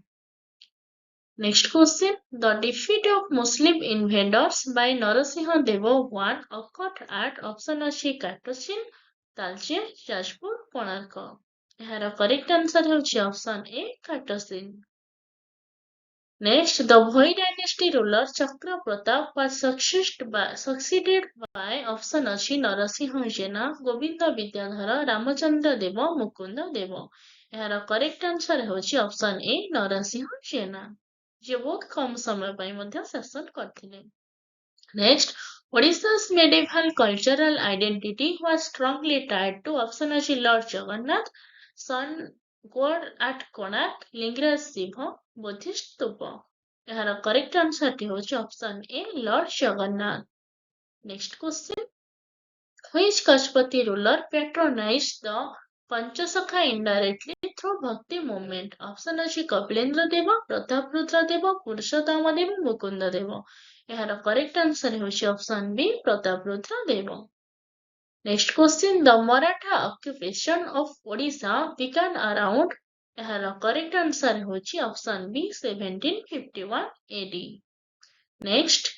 Speaker 1: Next question. The defeat of Muslim invaders by Narasimha Deva I occurred at option अछि काटोचिन, तालचेर, जाजपुर, कोणार्क। यार correct answer होची option A काटोचिन। Next, the Bhoi dynasty ruler Chakra Pratap was succeeded by option अछि नरसिंह जेना, गोविंद विद्याधर, रामचंद्र देव, मुकुंद देव। यार correct answer होची option ए नरसिंह जेना जे बहुत कम समय ପାଇଁ ମଧ୍ୟ ଶାସନ କରିଥିଲେ। Next, Odisha's medieval cultural identity was strongly tied to option अछि Lord Jagannath, Sun God at Konark, Lingaraj Shiva, Buddhist stupa। यार करेक्ट आंसर टी होची option A Lord Jagannath. Next question. Which Gajpati ruler patronized the Panchasakha indirectly through Bhakti movement? Option अछि कपिलेन्द्र देव, प्रताप रुद्र देव, पुरुषोत्तम देव, मुकुंद देव। यार correct answer होची option B Pratap Rudra Deva. Next question. The Maratha occupation of Odisha began around यार correct answer होची option B 1751 AD। Next,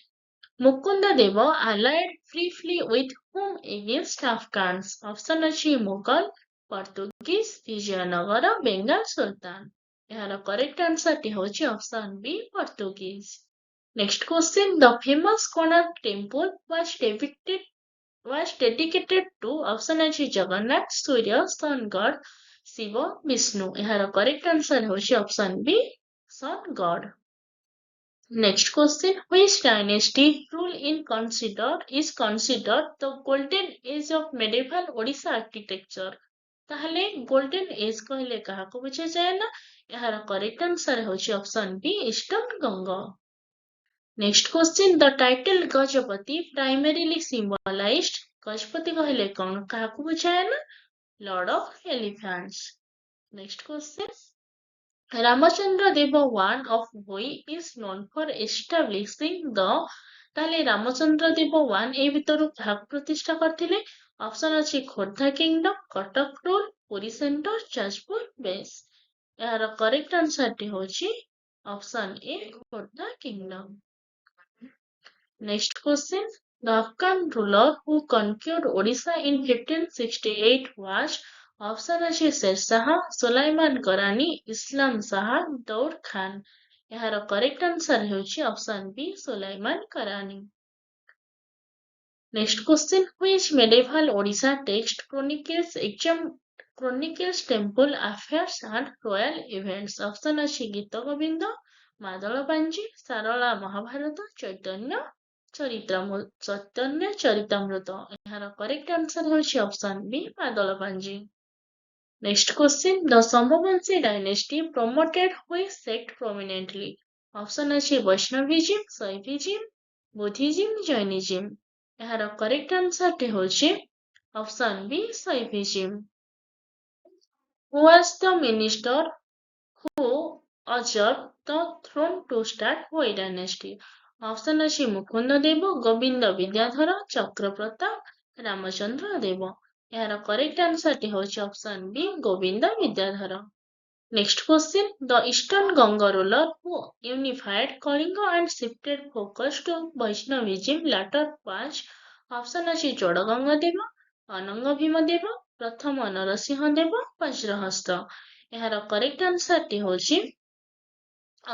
Speaker 1: Mukunda Deva allied briefly with whom against Afghans? Option अछि Mughal, Portuguese, Vijayanagar, Bengal sultan. यार correct answer टी होची option B Portuguese. Next question. The famous Konark temple was dedicated to option अछि जगन्नाथ, सूर्य, sun god, Shiva, Vishnu. यार correct answer होची option B sun god। Next question. Which dynasty rule is considered the golden age of medieval Odisha architecture? ताहले golden age कहले काहाको बुझे जाए ना यार correct answer होची option B eastern Ganga. Next question, the title Gajapati primarily symbolized Gajapati कहले कौन काहाकू बुझाए ना Lord of Elephants. Next question, Ramachandra Deva one of Bhoi is known for establishing the ताले रामचंद्र देव वन ए भितर काहाकू प्रतिष्ठा करथिले ऑप्शन अछि Khordha kingdom Cuttack rule Puri centre Jajpur base यार करेक्ट आंसर टी होची option A Khordha kingdom. Next question, the Afghan ruler who conquered Odisha in 1568 was option अछि शेर शाह सुलाइमान करानी इस्लाम शाह दौर खान यार करेक्ट आंसर ହେଉଛି ऑप्शन बी सुलाइमान करानी. Next question, which medieval Odisha text chronicles temple affairs and royal events option अछि गीत गोविंद ମାଦଳ ପାଞ୍ଜି ସାରଳା ମହାଭାରତ ଚୈତନ୍ୟ ଚରିତାମୃତ ଏହାର କରେକ୍ଟ ଆନ୍ସର ହେଉଛି ଅପସନ ବି ମାଦଳ ପାଞ୍ଜି. Next question, the Sambhavanshi dynasty promoted which sect prominently? Option ଅଛି ବୈଷ୍ଣବିଜିମ୍ ଶୈଭିଜିମ୍ ବୁଦ୍ଧିଜିମ୍ ଜୈନିଜିମ୍ ଏହାର correct ଆନ୍ସରଟି ହେଉଛି option B Shaivism. Who was the minister who usurped the throne to start Bhoi dynasty? Option अछि मुकुंद देव गोविंद विद्याधर चक्रप्रताप रामचंद्र देव यार correct answer टी होची option B Govind Vidyadhar. Next question, the Eastern Ganga ruler who unified Kalinga and shifted focus to Vaishnavism later was option अछि ଚୋଡ଼ଗଙ୍ଗ ଦେବ ଅନଙ୍ଗ ଭୀମ ଦେବ ପ୍ରଥମ ନରସିଂହ ଦେବ ବଜ୍ରହସ୍ତ ଏହାର correct answer ଟି ହେଉଛି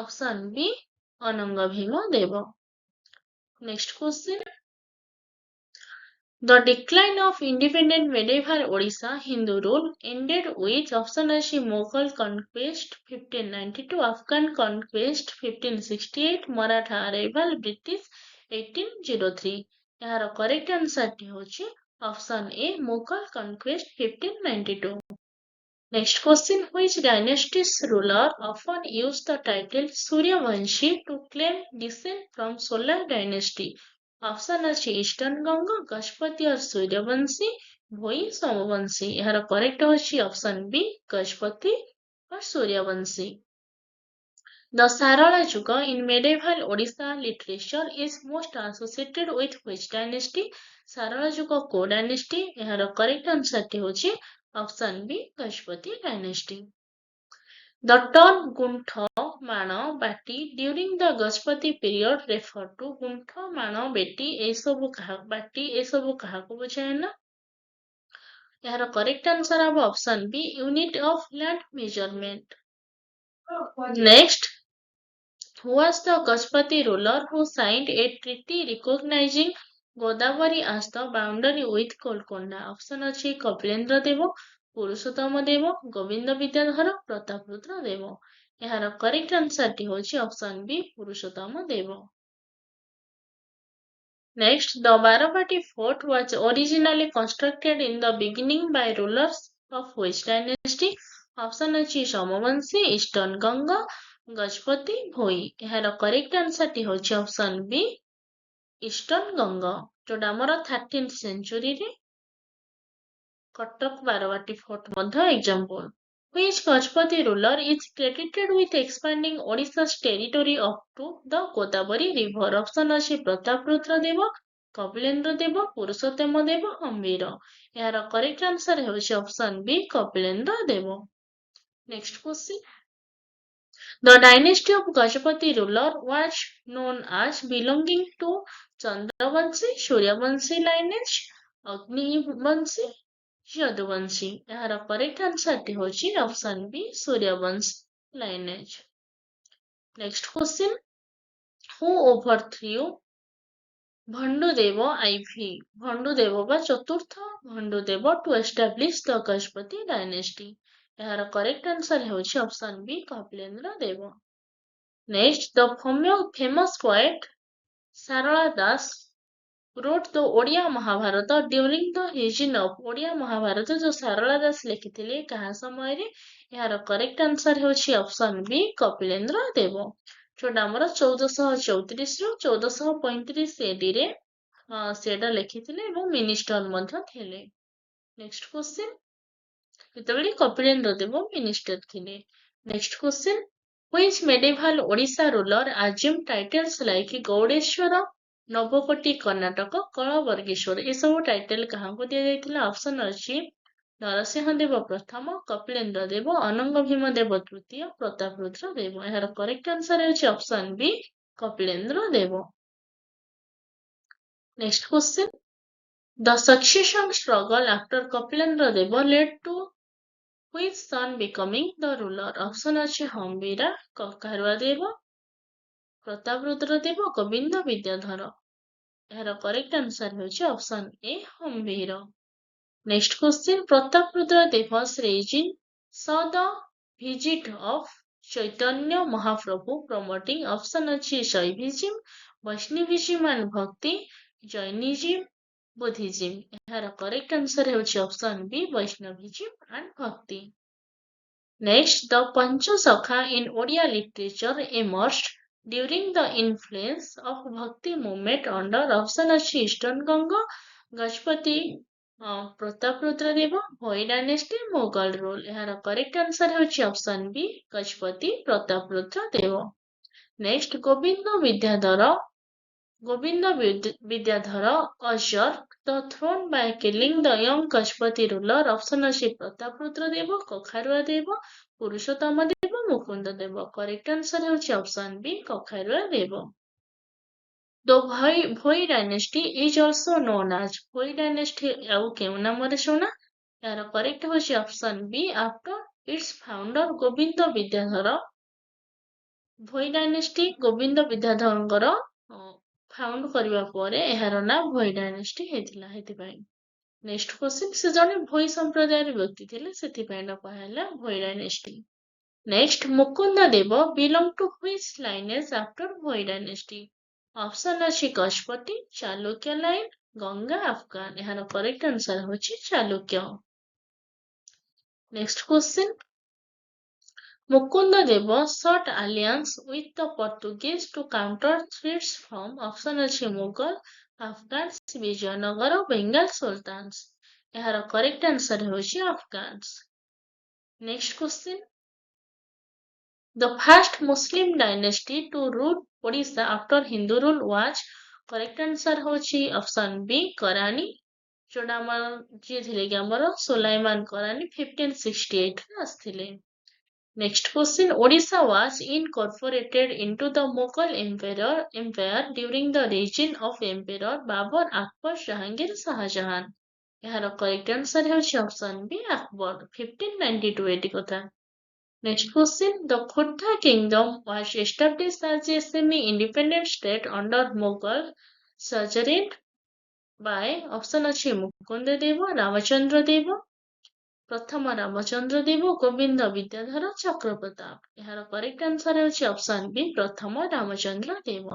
Speaker 1: option B Ananga Bhima Deva. Next question, the decline of independent medieval Odisha Hindu rule ended with option अछि Mughal conquest 1592 Afghan conquest 1568 Maratha arrival British 1803 ଏହାର correct ଆନ୍ସରଟି ହେଉଛି option A Mughal conquest 1592. Next question, which dynasty's ruler often used the title Suryavanshi to claim descent from Solar dynasty? Option अछि eastern Ganga Gajapati और सूर्यवंशी भोई सोमवंशी एହାର correct होछि option B Gajapati और Suryavanshi. The Sarala Yuga in medieval Odisha literature is most associated with which dynasty? Sarala Yuga को dynasty ଏହାର correct आंसरଟି होछि option B Gajapati dynasty. The term guntha mana bati during the Gajpati period refer to ଗୁଣ୍ଠ ମାଣ ବେଟି ଏସବୁ କାହାକୁ ବୁଝାଏ ନା ଏହାର କରେକ୍ଟ ଆନ୍ସର ହେବ option B unit of land measurement. Next, who was the Gajpati ruler who signed a treaty recognizing Godavari as the boundary with Golconda? Option अछि कपिलेन्द्र देव पुरुषोत्तम देव गोविंद विद्याधर प्रतापरुद्र देव ଏହାର correct आंसरଟି ହେଉଛି option B Purushottama Deva. Next, the Barapati fort was originally constructed in the beginning by rulers of which dynasty? Option अछि Somvanshi eastern Ganga Gajapati भोई ଏହାର correct आंसरଟି ହେଉଛି option ବି eastern Ganga जोटा ଆମର 13th centuryରେ କଟକ ବାରବାଟୀ ଫୋର୍ଟ ମଧ୍ୟ example. Which Gajpati ruler is credited with expanding Odisha's territory up to the Godavari river? Option अछि प्रतापरुद्र देव कपिलेन्द्र देव पुरुषोत्तम देव ଅମ୍ବିର ଏହାର correct answer ହେଉଛି option B Kapilendra Deva. Next question, the dynasty of Gajapati ruler was known as belonging to Chandravanshi Suryavanshi lineage Agnivanshi Yaduvanshi ଏହାର correct आंसरଟି ହେଉଛି option B Suryavanshi lineage. Next question, who overthrew Bhanudeva IV Bhanudeva ବା ଚତୁର୍ଥ Bhanudeva to establish the Gajpati dynasty? ଏହାର correct answer ହେଉଛି option B Kapilendra Deva. Next, the famous poet Sarala Das wrote the Odia Mahabharata during the region of Odia Mahabharata जो सारला दास लिखिथिले काहा समयरे एହାର correct answer ହେଉଛି option B Kapilendra देव. जोटा आमर 1434 रु 1435 एडी रे सेटा लिखिथिले एवं मिनिस्टर मध्य थिले। नेक्स्ट क्वेश्चन जेतेबेले कपिलेन्द्र देव मिनिस्टर थिले। Next question which medieval Odisha ruler assumed titles like Gaudeshwara Navakoti Karnataka Kalabargeshwara ए सब टाइटल काहाको दिया जायतिला ऑप्शन अछि नरसिंह देव प्रथम कपिलेन्द्र देव अनंग भीम देव तृतीय प्रतापरुद्र देव यार करेक्ट आंसर है option B Kapilendra Deva. Next question the succession struggle after Kapilendra Deva led to which son becoming the ruler option अछि हम्बीरा ककारुआ देव प्रतापरुद्र देव गोविंद विद्याधर यार करेक्ट आंसर है option A Hambira. Next question Prataprudra Devas regime saw the visit of Chaitanya Mahaprabhu promoting option अछि Shaivism, Vaishnavism and Bhakti, Jainism, Buddhism. एହାର correct answer ହେଉଛି option B Vaishnavism and Bhakti. Next, the Panchasakha in Odia literature emerged during the influence of Bhakti movement under option अछि Eastern Ganga, Gajpati Prataparudra Deva Bhoi dynasty Mughal rule यार correct answer ହେଉଛି option B Gajapati Prataparudra Deva. Next Govind Vidyadhar usurped the throne by killing the young Gajapati ruler option अछि Prataparudra Deva Kakharua Deva Purushottam Deva Mukunda Deva correct answer ହେଉଛି option B Kakharua Deva. The Bhoi dynasty is also known as Bhoi dynasty ଆଉ କେଉଁ ନାମରେ ଶୁଣା यार correct ହେଉଛି option B after its founder Govind Vidyadhar Bhoi dynasty Govind ବିଦ୍ୟାଧରଙ୍କର found କରିବା ପରେ ଏହାର ନାଁ ଭୋଇ ଡାଇନେଷ୍ଟି ହେଇଥିଲା ସେଥିପାଇଁ। ନେକ୍ସଟ କ୍ୱେଶ୍ଚନ ସେ ଜଣେ ଭୋଇ ସମ୍ପ୍ରଦାୟର ବ୍ୟକ୍ତି ଥିଲେ ସେଥିପାଇଁ ଡକା ହେଲା Bhoi dynasty. Next Mukunda Deva belong to which lineage after Bhoi dynasty option अछि गजपति चालुक्य लाइन गंगा अफगान यार करेक्ट आंसर होछि Chalukya. Next question Mukunda Deva sought alliance with the Portuguese to counter threats from option अछि Mughal Afghans Vijayanagara Bengal sultans यार करेक्ट आंसर होछि Afghans. Next question The first Muslim dynasty to rule Odisha after Hindu rule was correct answer होछि option B Karrani जोड़ा हमर जे थिले कि हमर सुलाइमान करानी 1568 रे आस्थिले। Next question Odisha was incorporated into the Mughal empire during the reign of Emperor Babur Akbar Jahangir Shahjahan यार correct answer होछि ऑप्शन बी अकबर 1592 एटी कथा। Next question the Khurda kingdom was established as a semi-independent state under Mughal suzerain by option अछि मुकुंद देव रामचंद्र देव प्रथम रामचंद्र देव गोविंद विद्याधर चक्रप्रताप यार correct answer ହେଉଛି option B प्रथम रामचंद्र देव।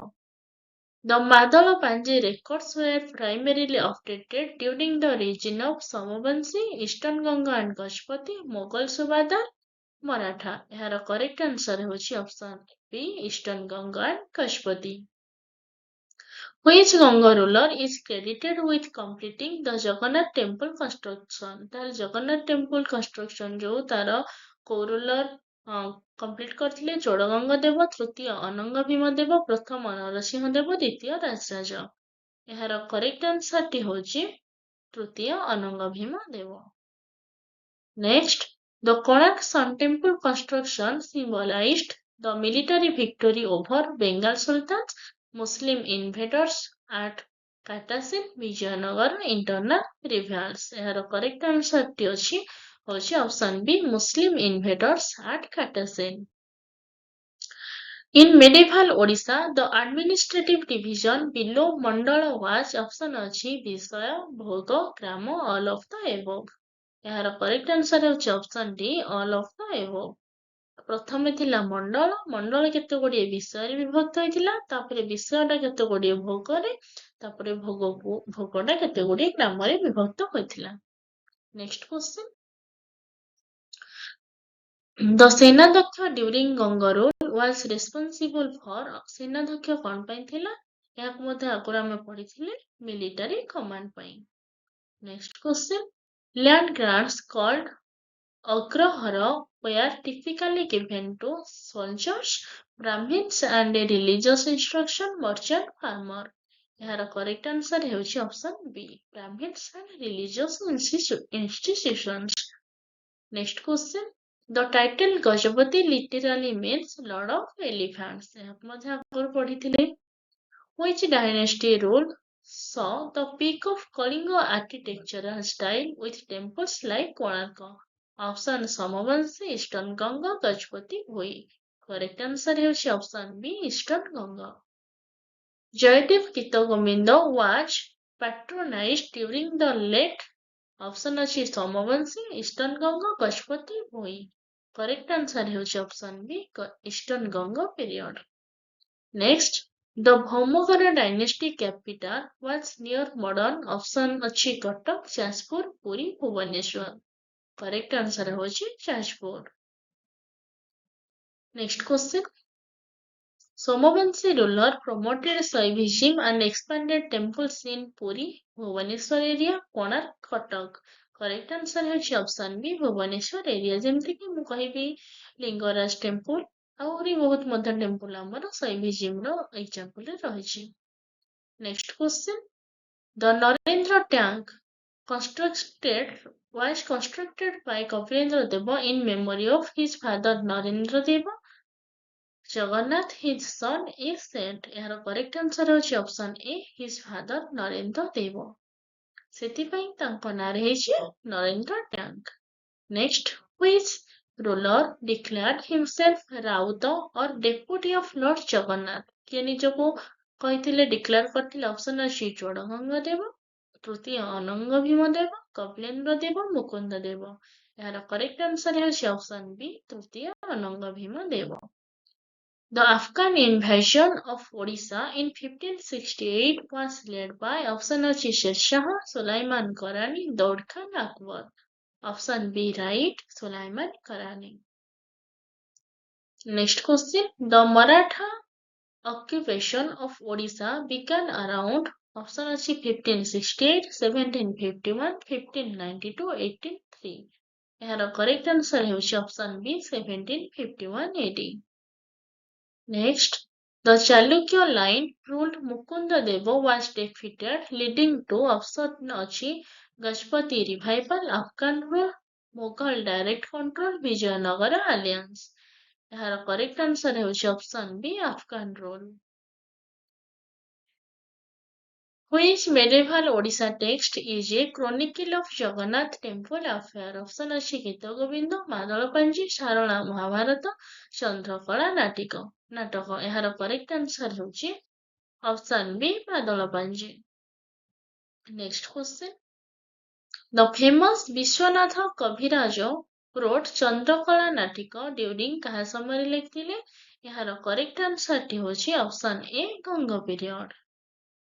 Speaker 1: The Madala Panji records were primarily updated during the reign of Somavanshi, Eastern Ganga and Gajpati, Mughal Subadar Maratha यार correct answer ହେଉଛି option B eastern Ganga and Gajapati. Which Ganga ruler is credited with completing the Jagannath temple construction तार Jagannath temple construction जो तार को ruler complete करथिले जोड़गंगा देव तृतीय अनंग भीम देव प्रथम नरसिंह देव द्वितीय राजराज यार करेक्ट आंसर टी होछि तृतीय Ananga Bhima Deva. Next The Konark Sun Temple construction symbolized the military victory over Bengal Sultans, Muslim invaders at Katasin, Vijayanagar internal rivals. ଏହାର correct answer ଟି ଅଛି option B Muslim invaders at Katasin. In medieval Odisha, the administrative division below Mandala was option अछि विषय भोग ग्राम all of the above. यार correct answer ହେଉଛି option D all of the above. प्रथमे थिला मंडल मंडल केते गुड़िए विषय विभक्त होइतिला तापरे विषयटा केते गुड़िए भोगरे तापरे भोगटा केते गुड़िए ग्राम रे विभक्त होइतिला। नेक्स्ट क्वेश्चन The ସେନାଧ୍ୟକ୍ଷ during Ganga rule was responsible for ସେନାଧ୍ୟକ୍ଷ କଣ ପାଇଁ ଥିଲା? ଏହାକୁ ମଧ୍ୟ ଆଗରୁ ଆମେ ପଢିଥିଲେ military command ପାଇଁ. Next question. Land grants called Agrahara were typically given to soldiers, Brahmins and a religious instruction merchant farmer. ଏହାର correct answer ହେଉଛି option B. Brahmins and religious institutions. Next question. The title Gajapati literally means Lord of Elephants. ଏହାକୁ ମଧ୍ୟ ଆଗରୁ ପଢିଥିଲେ. Which dynasty ruled saw the peak of Kalinga architectural style with temples like Konarka? Option Somavanshi, Eastern Ganga, Gajapati, Bhoi. Correct answer ହେଉଛି option B, Eastern Ganga. Jayadev Gita-Govinda was patronized during the late option ଅଛି Somavanshi, Eastern Ganga, Gajapati, Bhoi. Correct answer ହେଉଛି option B, Eastern Ganga period. Next, the Bhaumagara dynasty capital was near modern option ଅଛି Cuttack, Jajpur, Puri, Bhubaneswar. Correct answer ହେଉଛି Jajpur. Next question. Somavanshi ruler promoted Shaivism and expanded temples in Puri, Bhubaneswar area, Konark, Katak. Correct answer ହେଉଛି option B, Bhubaneswar area. ଯେମିତିକି ମୁଁ କହିବି Lingaraj temple ଆହୁରି ବହୁତ ମଧ୍ୟ temple ଆମର ଶୈଭିଜିମର ଏକ୍ସାମ୍ପଲରେ ରହିଛି. Next question. The Narendra tank was constructed by Kapilendra Deva in memory of his father Narendra Deva. Jagannath, his son, is saint. ଏହାର correct answer ହେଉଛି option A, his father Narendra Deva. ସେଥିପାଇଁ ତାଙ୍କ ନାଁରେ ହେଇଛି Narendra tank. Next, which ruler declared himself Raut or deputy of Lord Jagannath? କିଏ ନିଜକୁ କହିଥିଲେ declare କରିଥିଲେ? option ଅଛି ଚୋଡଗଙ୍ଗ ଦେବ, ତୃତୀୟ ଅନଙ୍ଗ ଭୀମ ଦେବ, କପିଳେନ୍ଦ୍ର ଦେବ, ମୁକୁନ୍ଦ ଦେବ. ଏହାର correct answer ହେଉଛି option B, ତୃତୀୟ ଅନଙ୍ଗ ଭୀମ ଦେବ. The Afghan invasion of Odisha in 1568 was led by option ଅଛି Sher Shah, Sulaiman Karani, Daud Khan, Akbar. Option B right, Sulaiman Karani. Next question. The Maratha occupation of Odisha began around option ଅଛି 1568, 1751, 1592, 1803. ଏହାର correct answer ହେଉଛି option B, 1751 AD. Next, the Chalukya line ruled Mukunda Deva was defeated, leading to option ଅଛି Gajapati revival, Afghan rule, Mughal direct control, Vijayanagara alliance. ଏହାର correct answer ହେଉଛି option B, Afghan rule. Which medieval Odisha text is a chronicle of Jagannath temple affair? Option ଅଛି ଗୀତ ଗୋବିନ୍ଦ, ମାଦଳ ପାଞ୍ଜି, ସାରଳା ମହାଭାରତ, ଚନ୍ଦ୍ରକଳା ନାଟକ. ଏହାର correct answer ହେଉଛି option B, ମାଦଳ ପାଞ୍ଜି. Next question. The famous Vishwanath Kabiraj wrote ଚନ୍ଦ୍ରକଳା ନାଟକ during କାହା ସମୟରେ ଲେଖିଥିଲେ? ଏହାର correct answer ଟି ହେଉଛି option A, Ganga period.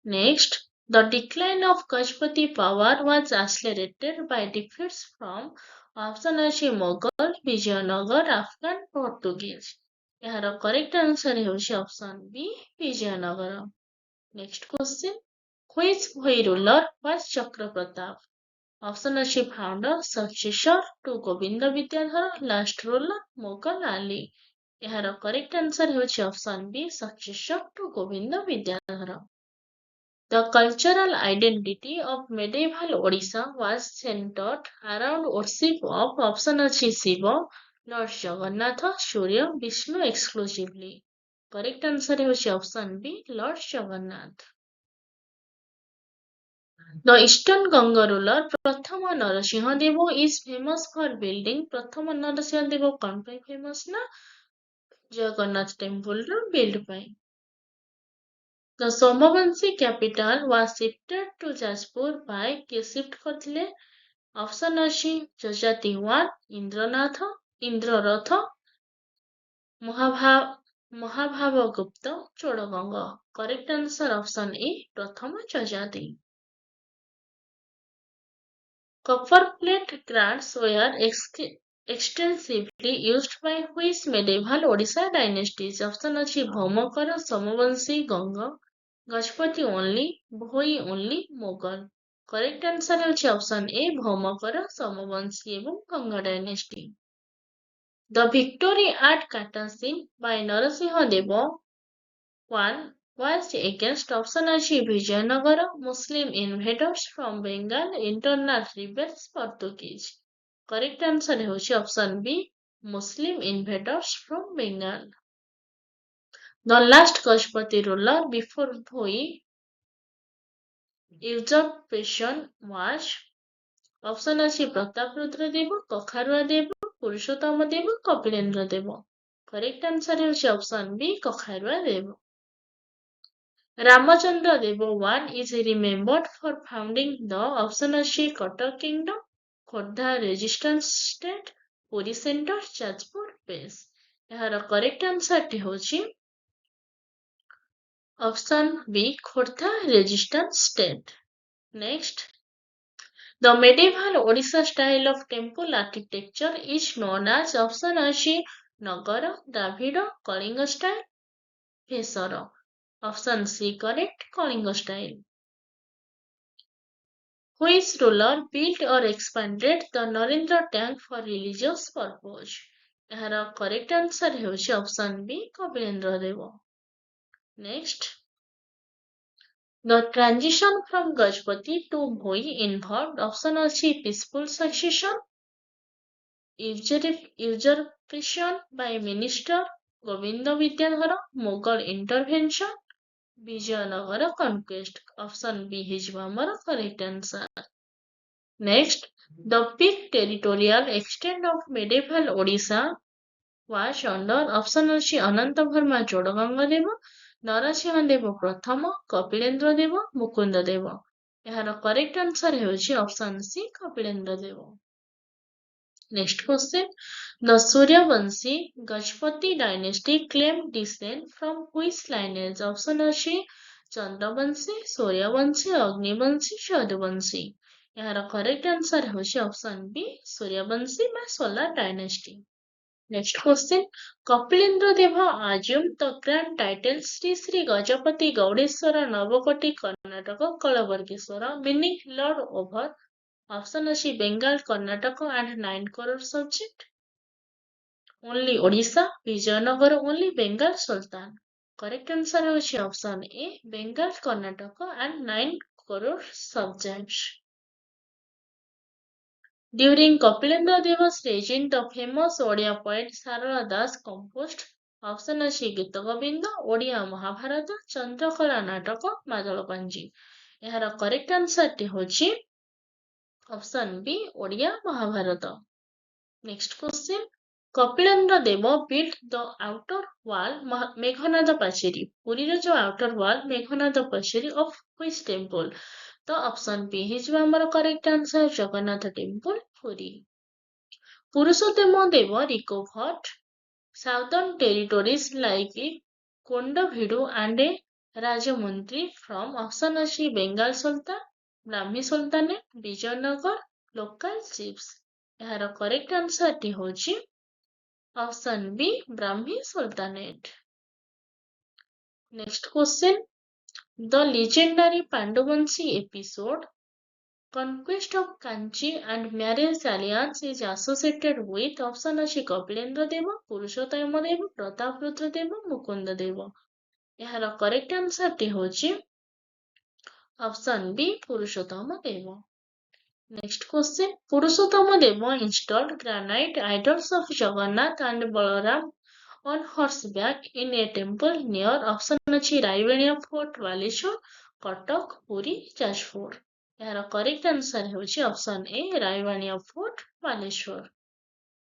Speaker 1: Next, the decline of Gajapati power was accelerated by defeats from option ଅଛି Mughal, Vijayanagar, Afghan, Portuguese. ଏହାର correct answer ହେଉଛି option B, Vijayanagara. Next question. Which Bhoi ruler was Chakra-Pratap? Option ଅଛି founder, successor to Govinda Vidyadhara, last ruler, Mughal Ali. ଏହାର correct answer ହେଉଛି option B, successor to Govinda Vidyadhara. The cultural identity of medieval Odisha was centered around worship of option ଅଛି Shiva, Lord Jagannatha, Surya, Vishnu exclusively. Correct answer ହେଉଛି option B, Lord Jagannath. The Eastern Ganga ruler ପ୍ରଥମ ନରସିଂହ ଦେବ is famous for building. ପ୍ରଥମ ନରସିଂହ ଦେବ କଣ ପାଇଁ famous ନା Jagannath temple ର build ପାଇଁ. The Somavanshi capital was shifted to Jajpur by କିଏ shift କରିଥିଲେ? Option ଅଛି Yayati 1, ଇନ୍ଦ୍ରରଥ, ମହାଭାବଗୁପ୍ତ, Chodaganga. Correct answer option A, ପ୍ରଥମ Yayati. Copper plate grants were extensively used by which medieval Odisha dynasties? Option ଅଛି Bhaumakara, ସମବଂଶୀ, Ganga, Gajapati only, Bhoi only, Mughal. Correct answer ହେଉଛି option A Bhaumakara, ସମବଂଶୀ ଏବଂ Ganga dynasty. The victory at Katasin by Narasimha Deva I was against option ଅଛି Vijayanagara, Muslim invaders from Bengal, internal rebels, Portuguese. Correct answer ହେଉଛି option B Muslim invaders from Bengal. The last Gajpati ruler before Bhoi usurpation was option ଅଛି ପ୍ରତାପରୁଦ୍ର ଦେବ, କଖାରୁଆ ଦେବ, ପୁରୁଷୋତ୍ତମ ଦେବ, Kapilendra Deb. Correct answer ହେଉଛି option B Kakharua Dev. Ramachandra Deva I is remembered for founding the option ଅଛି Kottak kingdom, Khordha resistance state, Puri center, Jajpur base. ଏହାର correct answer ଟି ହେଉଛି option B Khordha resistance state. Next, the medieval Odisha style of temple architecture is known as option ଅଛି Nagara, Dravido, Kalinga style, Vesara. Option C correct Kalinga style. Which ruler built or expanded the Narendra tank for religious purpose? ଏହାର correct answer ହେଉଛି option B Kapilendra Deb. Next, the transition from Gajpati to Bhoi involved option ଅଛି peaceful succession, usurpation by minister Govinda Vidyadhara, Mughal intervention, Vijayanagara conquest. Option B ହେଇଯିବ ଆମର correct answer. Next, the peak territorial extent of medieval Odisha was under option ଅଛି ଅନନ୍ତ ବର୍ମା ଚୋଡ଼ଗଙ୍ଗ ଦେବ, ନରସିଂହ ଦେବ ପ୍ରଥମ, କପିଳେନ୍ଦ୍ର ଦେବ, ମୁକୁନ୍ଦ ଦେବ. ଏହାର correct answer ହେଉଛି option C Kapilendra Deb. Next question, the Suryavanshi Gajpati dynasty claimed descent from which lineage? Option ଅଛି ଚନ୍ଦ୍ରବଂଶୀ, ସୂର୍ୟବଂଶୀ, ଅଗ୍ନିବଂଶୀ, ଯଦୁବଂଶୀ. ଏହାର correct answer ହେଉଛି option B Suryavanshi ବା solar dynasty. Next question, Kapilendra Deva assumed the grand title Sri Sri Gajapati Gaudeshwara Navakoti Karnataka Kalavargeshwara, meaning Lord over option ଅଛି Bengal, Karnataka and 9 crore subject, only Odisha, Vijayanagara only Bengal Sultan. Correct answer ହେଉଛି option A Bengal, Karnataka and 9 crore subjects. During Kapilendra Deva's regime, the famous Odia poet Sarala Das composed option ଅଛି ଗୀତ ଗୋବିନ୍ଦ, ଓଡ଼ିଆ ମହାଭାରତ, ଚନ୍ଦ୍ରକଳା ନାଟକ, ମାଦଳପାଞ୍ଜି. ଏହାର correct answer ଟି ହେଉଛି option B Odia Mahabharata. Next question, Kapilendra Deva built the outer wall Meghnad ପାଚେରୀ. ପୁରୀର ଯୋଉ outer wall Meghnad ପାଚେରୀ of which temple? ତ option B ହେଇଯିବ ଆମର correct answer Jagannath temple Puri. Purushottam Dev recovered southern territories like Kondavidu and Rajamundry from option ଅଛି Bengal Sultan, Brahmi Sultanate, Vijayanagar, local chiefs. ଏହାର correct answer ଟି ହେଉଛି option B Brahmi Sultanate. Next question, the legendary Pandavanshi episode conquest of Kanchi and marriage alliance is associated with option ଅଛି କପିଳେନ୍ଦ୍ର ଦେବ, ପୁରୁଷୋତ୍ତମ ଦେବ, ପ୍ରତାପରୁଦ୍ର ଦେବ, ମୁକୁନ୍ଦ ଦେବ. ଏହାର correct answer ଟି ହେଉଛି option B Purushottam Deva. Next question, Purushottama Deva installed granite idols of Jagannath and Balaram on horseback in a temple near option ଅଛି ରାଇବେଣିଆ fort, Balasore, Cuttack, Puri, Jajpur. ଏହାର correct answer ହେଉଛି option A ରାଇବେଣିଆ fort, Balasore.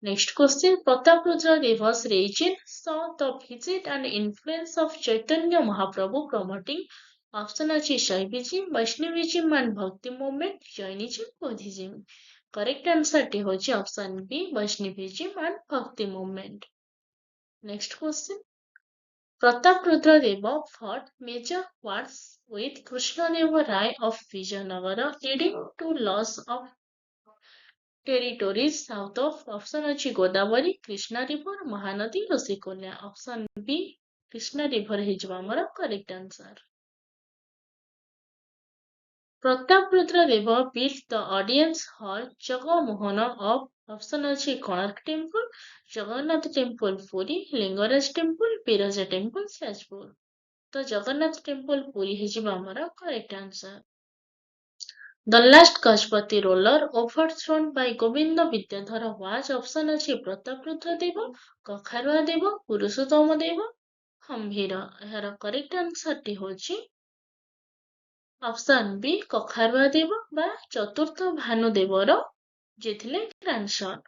Speaker 1: Next question, Prataprudra Deva's regime saw the visit and influence of Chaitanya Mahaprabhu promoting option ଅଛି Shaivism, Vaishnavism and Bhakti movement, Jainism, Buddhism. Correct answer ଟି ହେଉଛି option B Vaishnavism and Bhakti movement. Next question, Prataprudra Deva fought major wars with Krishnadeva Rai of Vijayanagara, leading to loss of territories south of option ଅଛି Godavari, Krishna river, Mahanadi, Rushikulya. option B Krishna river ହେଇଯିବ ଆମର correct answer। Prataprudra Dev built the audience hall Jagmohan of option ଅଛି Konark temple, Jagannath temple Puri, Lingaraj temple, Biraja temple Jajpur. ତ Jagannath temple Puri ହେଇଯିବ ଆମର correct answer। The last Gajpati ruler overthrown by Gobinda Vidyadhar was option ଅଛି ପ୍ରତାପରୁଦ୍ର ଦେବ, କଖାରୁଆ ଦେବ, ପୁରୁଷୋତ୍ତମ ଦେବ, ହମ୍ଭୀର। ଏହାର correct answer ଟି ହେଉଛି option B Kakharua ଦେବ ବା ଚତୁର୍ଥ ଭାନୁଦେବର ଯିଏ ଥିଲେ grandson।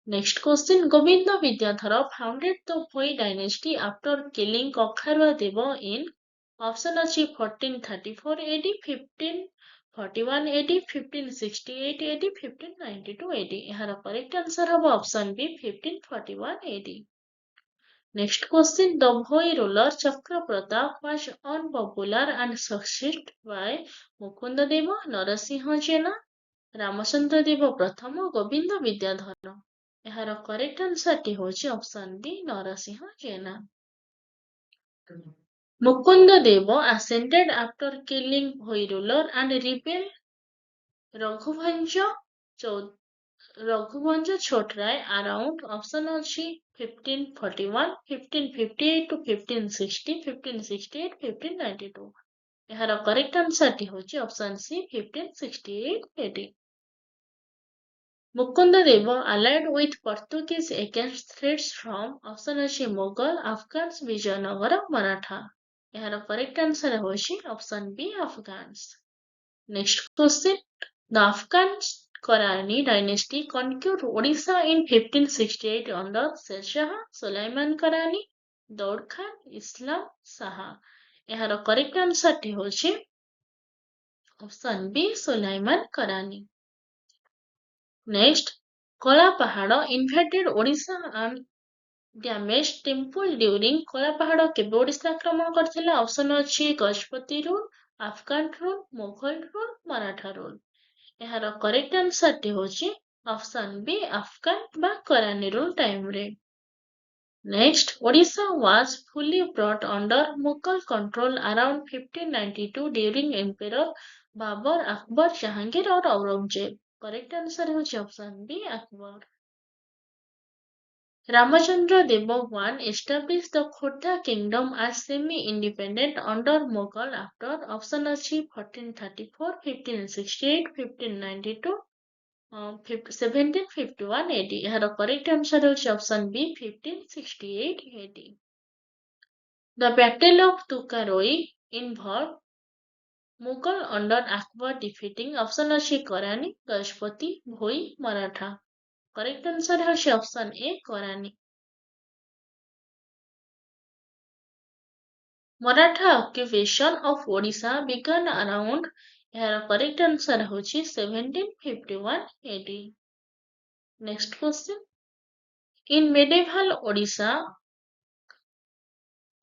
Speaker 1: Next question Govinda Vidyadhar founded the Bhoi dynasty after killing Kakharua Dev in option ଅଛି 1434 AD, 1541 AD, 1568 AD, 1592 AD। ଏହାର correct answer ହବ option B 1541 AD। Next question the Bhoi ruler Chakra Pratap was unpopular and succeeded by Mukund ଦେବ, ନରସିଂହ ଜେନା, ରାମଚନ୍ଦ୍ର ଦେବ ପ୍ରଥମ, ଗୋବିନ୍ଦ ବିଦ୍ୟାଧର। ଏହାର correct answer ଟି ହେଉଛି option B Narasingha Jena. Mukund Dev ascended after killing Bhoi ruler and rebel Raghuvansh Chhotray around option ଅଛି 1541, 1558 to 1560, 1568, 1592। ଏହାର correct answer ଟି ହେଉଛି option C 1568 AD। Mukund Dev allied with Portuguese against threats from option ଅଛି ମୋଗଲ, ଆଫଗାନ୍ସ, ବିଜୟନଗର, ମରାଠା। ଏହାର correct answer ହେଉଛି option B ଆଫଗାନ୍ସ। Next question the Afghan Korani dynasty conquered Odisha in 1568 under Sher Shah, Sulaiman Korani, Daud Khan, Islam Shah। ଏହାର correct answer ଟି ହେଉଛି option B Sulaiman Korani। Next Kalapahad invaded Odisha and damaged temple during Kalapahad କେବେ ଓଡ଼ିଶା ଆକ୍ରମଣ କରିଥିଲା? option ଅଛି Gajapati rule, Afghan rule, Mughal rule, Maratha rule. ଏହାର correct answer ଟି ହେଉଛି option B Afghan ବା କରାନି rule ଟାଇମରେ। Next Odisha was fully brought under Mughal control around 1592 during Emperor Babur, Akbar, Jahangir or Aurangzeb। correct answer ହେଉଛି option B Akbar। Ramachandra Deva I established the Khodda kingdom as semi-independent under Mughal after option ଅଛି 1434, 1568, 1592, 1751 AD। ଏହାର correct answer ହେଉଛି option B 1568 AD। The Battle of Tukaroi involved Mughal under Akbar defeating option ଅଛି କରାନି, Gajapati, Bhoi, Maratha. correct answer ହେଉଛି option A କରାନି। Maratha occupation of Odisha began around ଏହାର correct answer ହେଉଛି 1751 AD। Next question in medieval Odisha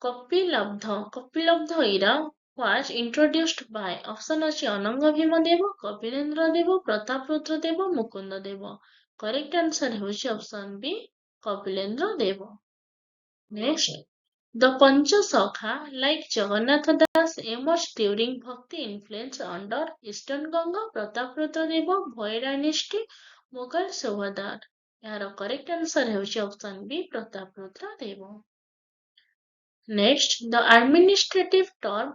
Speaker 1: କପିଲବ୍ଧ era was introduced by option ଅଛି ଅନଙ୍ଗ ଭୀମ ଦେବ, କପିଳେନ୍ଦ୍ର ଦେବ, ପ୍ରତାପରୁଦ୍ର ଦେବ, ମୁକୁନ୍ଦ ଦେବ। correct answer ହେଉଛି option B Kapilendra Deb. Next the Panchasakha like Jagannath Das emerged during Bhakti influence under Eastern Ganga, Prataprudra Dev, Bhoi dynasty, Mughal ସୁବାଦାର। ଏହାର correct answer ହେଉଛି option B Prataprudra Dev. Next the administrative term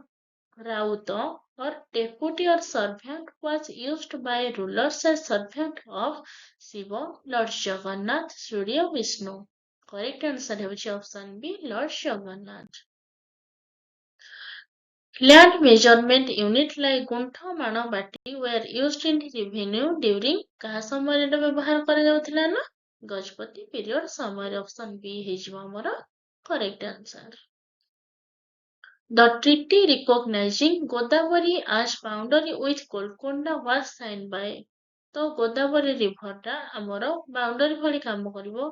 Speaker 1: Rauta or deputy or servant was used by rulers as servant of Shiva, Lord Jagannath, Surya, Vishnu। correct answer ହେଉଛି option B Lord Jagannath। Land measurement unit like ଗୁଣ୍ଠ, ମାଣ, ବାଟି were used in revenue during କାହା ସମୟରେ ଏଟା ବ୍ୟବହାର କରାଯାଉଥିଲା ନା Gajapati period ସମୟରେ। option B ହେଇଯିବ ଆମର correct answer। The treaty recognizing Godavari as boundary with Golconda was signed by ତ ଗୋଦାବରୀ river ଟା ଆମର boundary ଭଳି କାମ କରିବ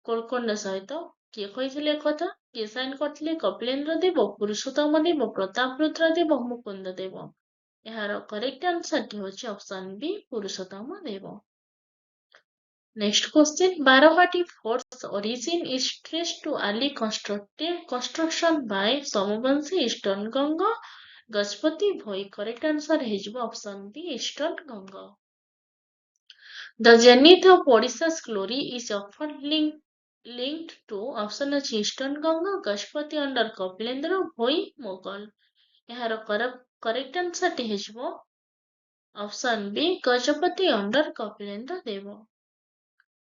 Speaker 1: ଗୋଲକୋଣ୍ଡା ସହିତ। କିଏ କହିଥିଲେ ଏକଥା? କିଏ ସାଇନ୍ କରିଥିଲେ? କପିଳେନ୍ଦ୍ର ଦେବ, ପୁରୁଷୋତ୍ତମ ଦେବ, ପ୍ରତାପରୁଦ୍ର ଦେବ, ମୁକୁନ୍ଦ ଦେବ। ଏହାର correct answer ଟି ହେଉଛି option B Purushottam Deva. Next question. Barahati Fort's origin is traced to early construction by Somavanshi Eastern Ganga. Gajpati Bhoi. Correct answer is option B, Eastern Ganga. The zenith of Odisha's glory is often linked to option ଅଛି Eastern Ganga, Gajpati under Kapilendra, Bhoi, Mughal. ଏହାର correct answer ଟି ହେଇଯିବ option B, Gajapati under Kapilendra Deva.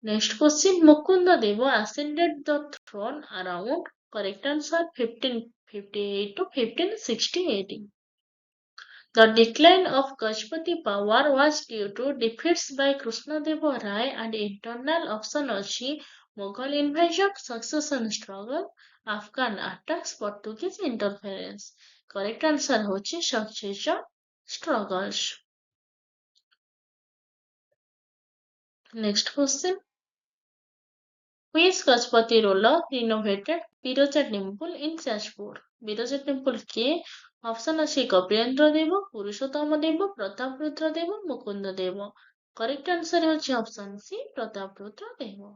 Speaker 1: Next question. Mukunda Deva ascended the throne around correct answer 1558 to 1568. The decline of Gajpati power was due to defeats by Krishnadeva Rai and internal option ଅଛି Mughal invasion, succession struggle, Afghan attacks, Portuguese interference. Correct answer ହେଉଛି succession struggles. Next question. Which Gajpati ruler renovated Biroja temple in Jashpur? Biroja temple କିଏ? Option ଅଛି କପିଳେନ୍ଦ୍ର ଦେବ, ପୁରୁଷୋତ୍ତମ ଦେବ, ପ୍ରତାପରୁଦ୍ର ଦେବ, ମୁକୁନ୍ଦ ଦେବ. Correct answer ହେଉଛି option C, Prataprudra Dev.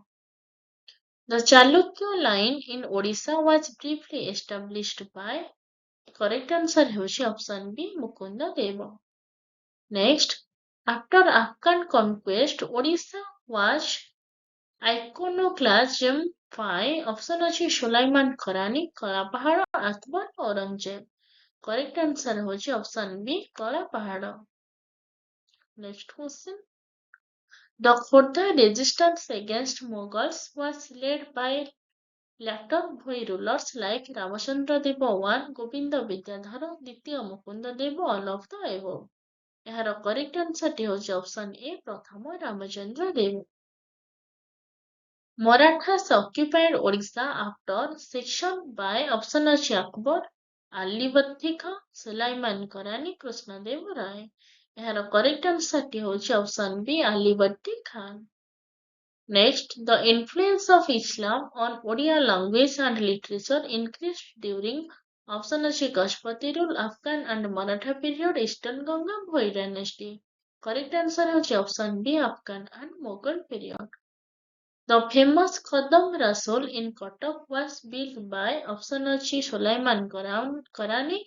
Speaker 1: The Chalukya line in Odisha was briefly established by correct answer ହେଉଛି option B, Mukund Dev. Next, after Afghan conquest, Odisha was iconoclasm by option ଅଛି ସୁଲାଇମାନ ଖରାନୀ, Kalapahad, Akbar, Aurangzeb. Correct answer ହେଉଛି option B, Kalapahad. Next question. The Khordha resistance against Mughals was led by later Bhoi rulers like Ramachandra Deva I, Govinda Vidyadhara, ଦ୍ୱିତୀୟ ମୁକୁନ୍ଦ ଦେବ, all of the above. ଏହାର correct answer ଟି ହେଉଛି option A, ପ୍ରଥମ ରାମଚନ୍ଦ୍ର ଦେବ. Marathas occupied Odisha after section by option ଅଛି Akbar, Ali Batti Khan, Sulaiman Karani, Krishnadeva Rai. ଏହାର correct answer ଟି ହେଉଛି option B, Ali Batti Khan. Next, the influence of Islam on Odia language and literature increased during option ଅଛି Gajpati rule, Afghan and Maratha period, Eastern Ganga, Bhoi dynasty. Correct answer ହେଉଛି option B, Afghan and Mughal period. The famous Qadam Rasul in Cuttack was built by option ଅଛି Sulaiman Karani,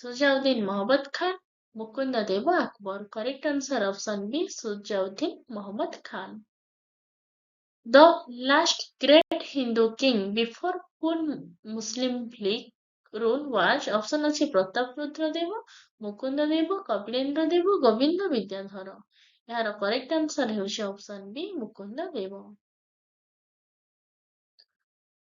Speaker 1: Sujauddin Muhammad Khan, Mukunda Deva Akbar. Correct answer option B, Sujauddin Muhammad Khan. The last great Hindu king before full Muslim League rule was option ଅଛି ପ୍ରତାପରୁଦ୍ର ଦେବ, ମୁକୁନ୍ଦ ଦେବ, କପିଳେନ୍ଦ୍ର ଦେବ, ଗୋବିନ୍ଦ ବିଦ୍ୟାଧର. ଏହାର correct answer ହେଉଛି option B, Mukund Dev.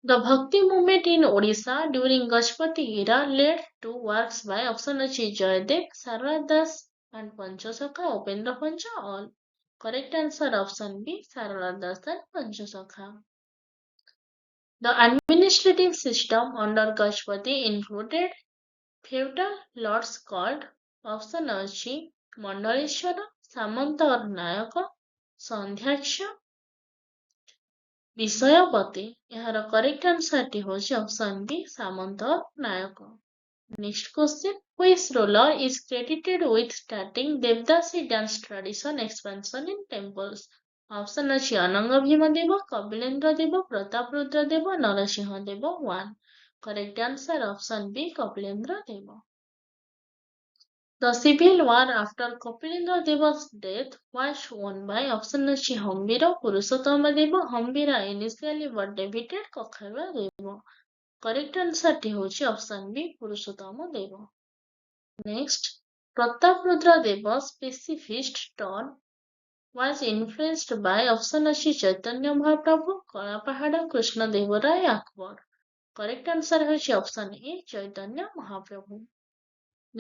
Speaker 1: The Bhakti movement in Odisha during Gajpati era led to works by option ଅଛି Jayadev, Sarada Das and Panchasakha, Upendra Pancha, all. Correct answer option B, Sarada Das and Panchasakha. The administrative system under Gajpati included feudal lords called option ଅଛି Mandaleshwara, Samanta or Nayaka, Sandhyaksha, ବିଷୟପତି. ଏହାର correct answer ଟି ହେଉଛି option B, Samanta Nayak. Next question. Which ruler is credited with starting Devdasi dance tradition expansion in temples? Option ଅଛି ଅନଙ୍ଗ ଭୀମ ଦେବ, କପିଳେନ୍ଦ୍ର ଦେବ, ପ୍ରତାପରୁଦ୍ର ଦେବ, ନରସିଂହ ଦେବ 1. Correct answer option B, Kapilendra Deb. The civil war after Kapilendra Deva's death was won by option ଅଛି ହମ୍ବୀର, ପୁରୁଷୋତ୍ତମ ଦେବ, ହମ୍ବୀରା initially were defeated କଖାଇବା Dev. Correct answer ଟି ହେଉଛି option B, Purushottam Deva. Next, Prataprudra ଦେବ's pacifist turn was influenced by option ଅଛି ଚୈତନ୍ୟ ମହାପ୍ରଭୁ, Kalapahad, Krishnadevaraya, Akbar. Correct answer ହେଉଛି option A, Chaitanya Mahaprabhu.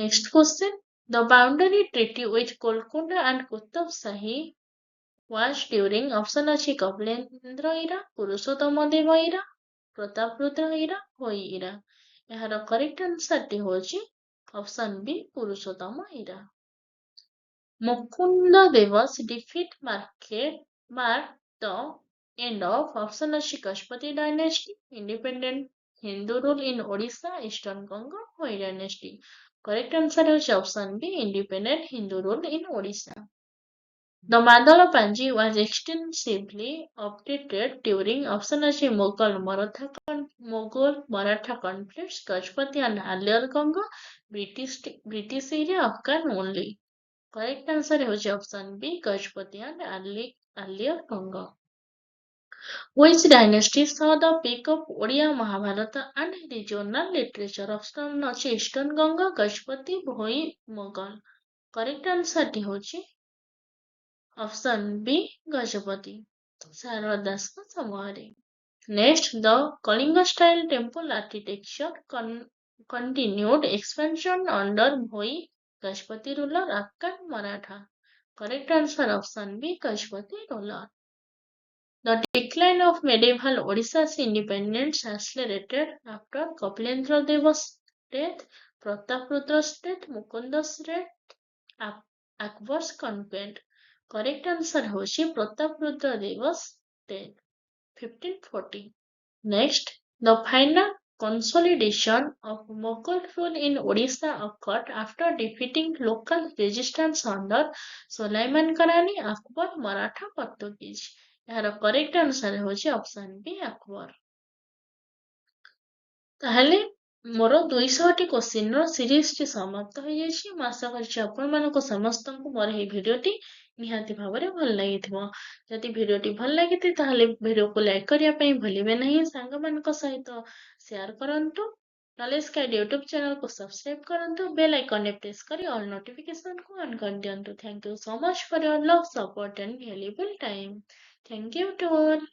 Speaker 1: Next question. The boundary treaty with Golconda and Qutub Shahi was during option ଅଛି Kapilendra era, Purushottam ଦେବ era, Prataprudra era, ହୋଇ era. ଏହାର correct answer ଟି ହେଉଛି option B, Purushottam era. Mukunda Deva's defeat marked the end of option ଅଛି Gajpati dynasty, independent Hindu rule in Odisha, Eastern Ganga, Bhoi dynasty. Correct answer ହେଉଛି option B, independent Hindu rule in Odisha. The Mandala Panji was extensively updated during option A Mughal Maratha conflicts, Gajpati and earlier Ganga, British area, Afghan only. Correct answer is option B, Gajpati and earlier Ganga. Which dynasty saw the peak of Odia Mahabharata and regional literature? Option ଅଛି Eastern Ganga, Gajpati, Bhoi, Mughal. Correct answer ଟି ହେଉଛି option B, Gajapati. Sarva ଦାସଙ୍କ ସମୟରେ. Next, the Kalinga style temple architecture continued expansion under Bhoi Gajpati ruler Afghan Maratha. Correct answer option B, Gajpati ruler. The decline of medieval Odisha's independence accelerated after Kapilendra Deva's death, Prataprudra's death, Mukunda's death, Akbar's conquest. Correct answer ହେଉଛି Pratapruddra Deva's death, 1540. Next, the final consolidation of Mughal rule in Odisha occurred after defeating local resistance under Sulaiman Karani, Akbar, Maratha, Portuguese. ଏହାର correct answer ହେଉଛି option B Akbar. ତାହେଲେ ମୋର 200ଟି କ୍ୱେଶ୍ଚିନ୍ର ସିରିଜଟି ସମାପ୍ତ ହୋଇଯାଇଛି। ମୁଁ ଆଶା କରୁଛି ଆପଣମାନଙ୍କୁ ସମସ୍ତଙ୍କୁ ମୋର ଏହି ଭିଡ଼ିଓଟି ନିହାତି ଭାବରେ ଭଲ ଲାଗିଥିବ। ଯଦି ଭିଡ଼ିଓଟି ଭଲ ଲାଗିଛି ତାହେଲେ ଭିଡ଼ିଓକୁ ଲାଇକ୍ କରିବା ପାଇଁ ଭୁଲିବେ ନାହିଁ। ସାଙ୍ଗମାନଙ୍କ ସହିତ ସେୟାର କରନ୍ତୁ। ନଲେଜ୍ ଗାଇଡ୍ ୟୁଟ୍ୟୁବ୍ ଚ୍ୟାନେଲକୁ ସବସ୍କ୍ରାଇବ୍ କରନ୍ତୁ। ବେଲ୍ ଆଇକନ୍ରେ ପ୍ରେସ୍ କରି ଅଲ୍ ନୋଟିଫିକେସନକୁ ଅନ୍ କରିଦିଅନ୍ତୁ। Thank you so much for your love, support and valuable time. Thank you to all.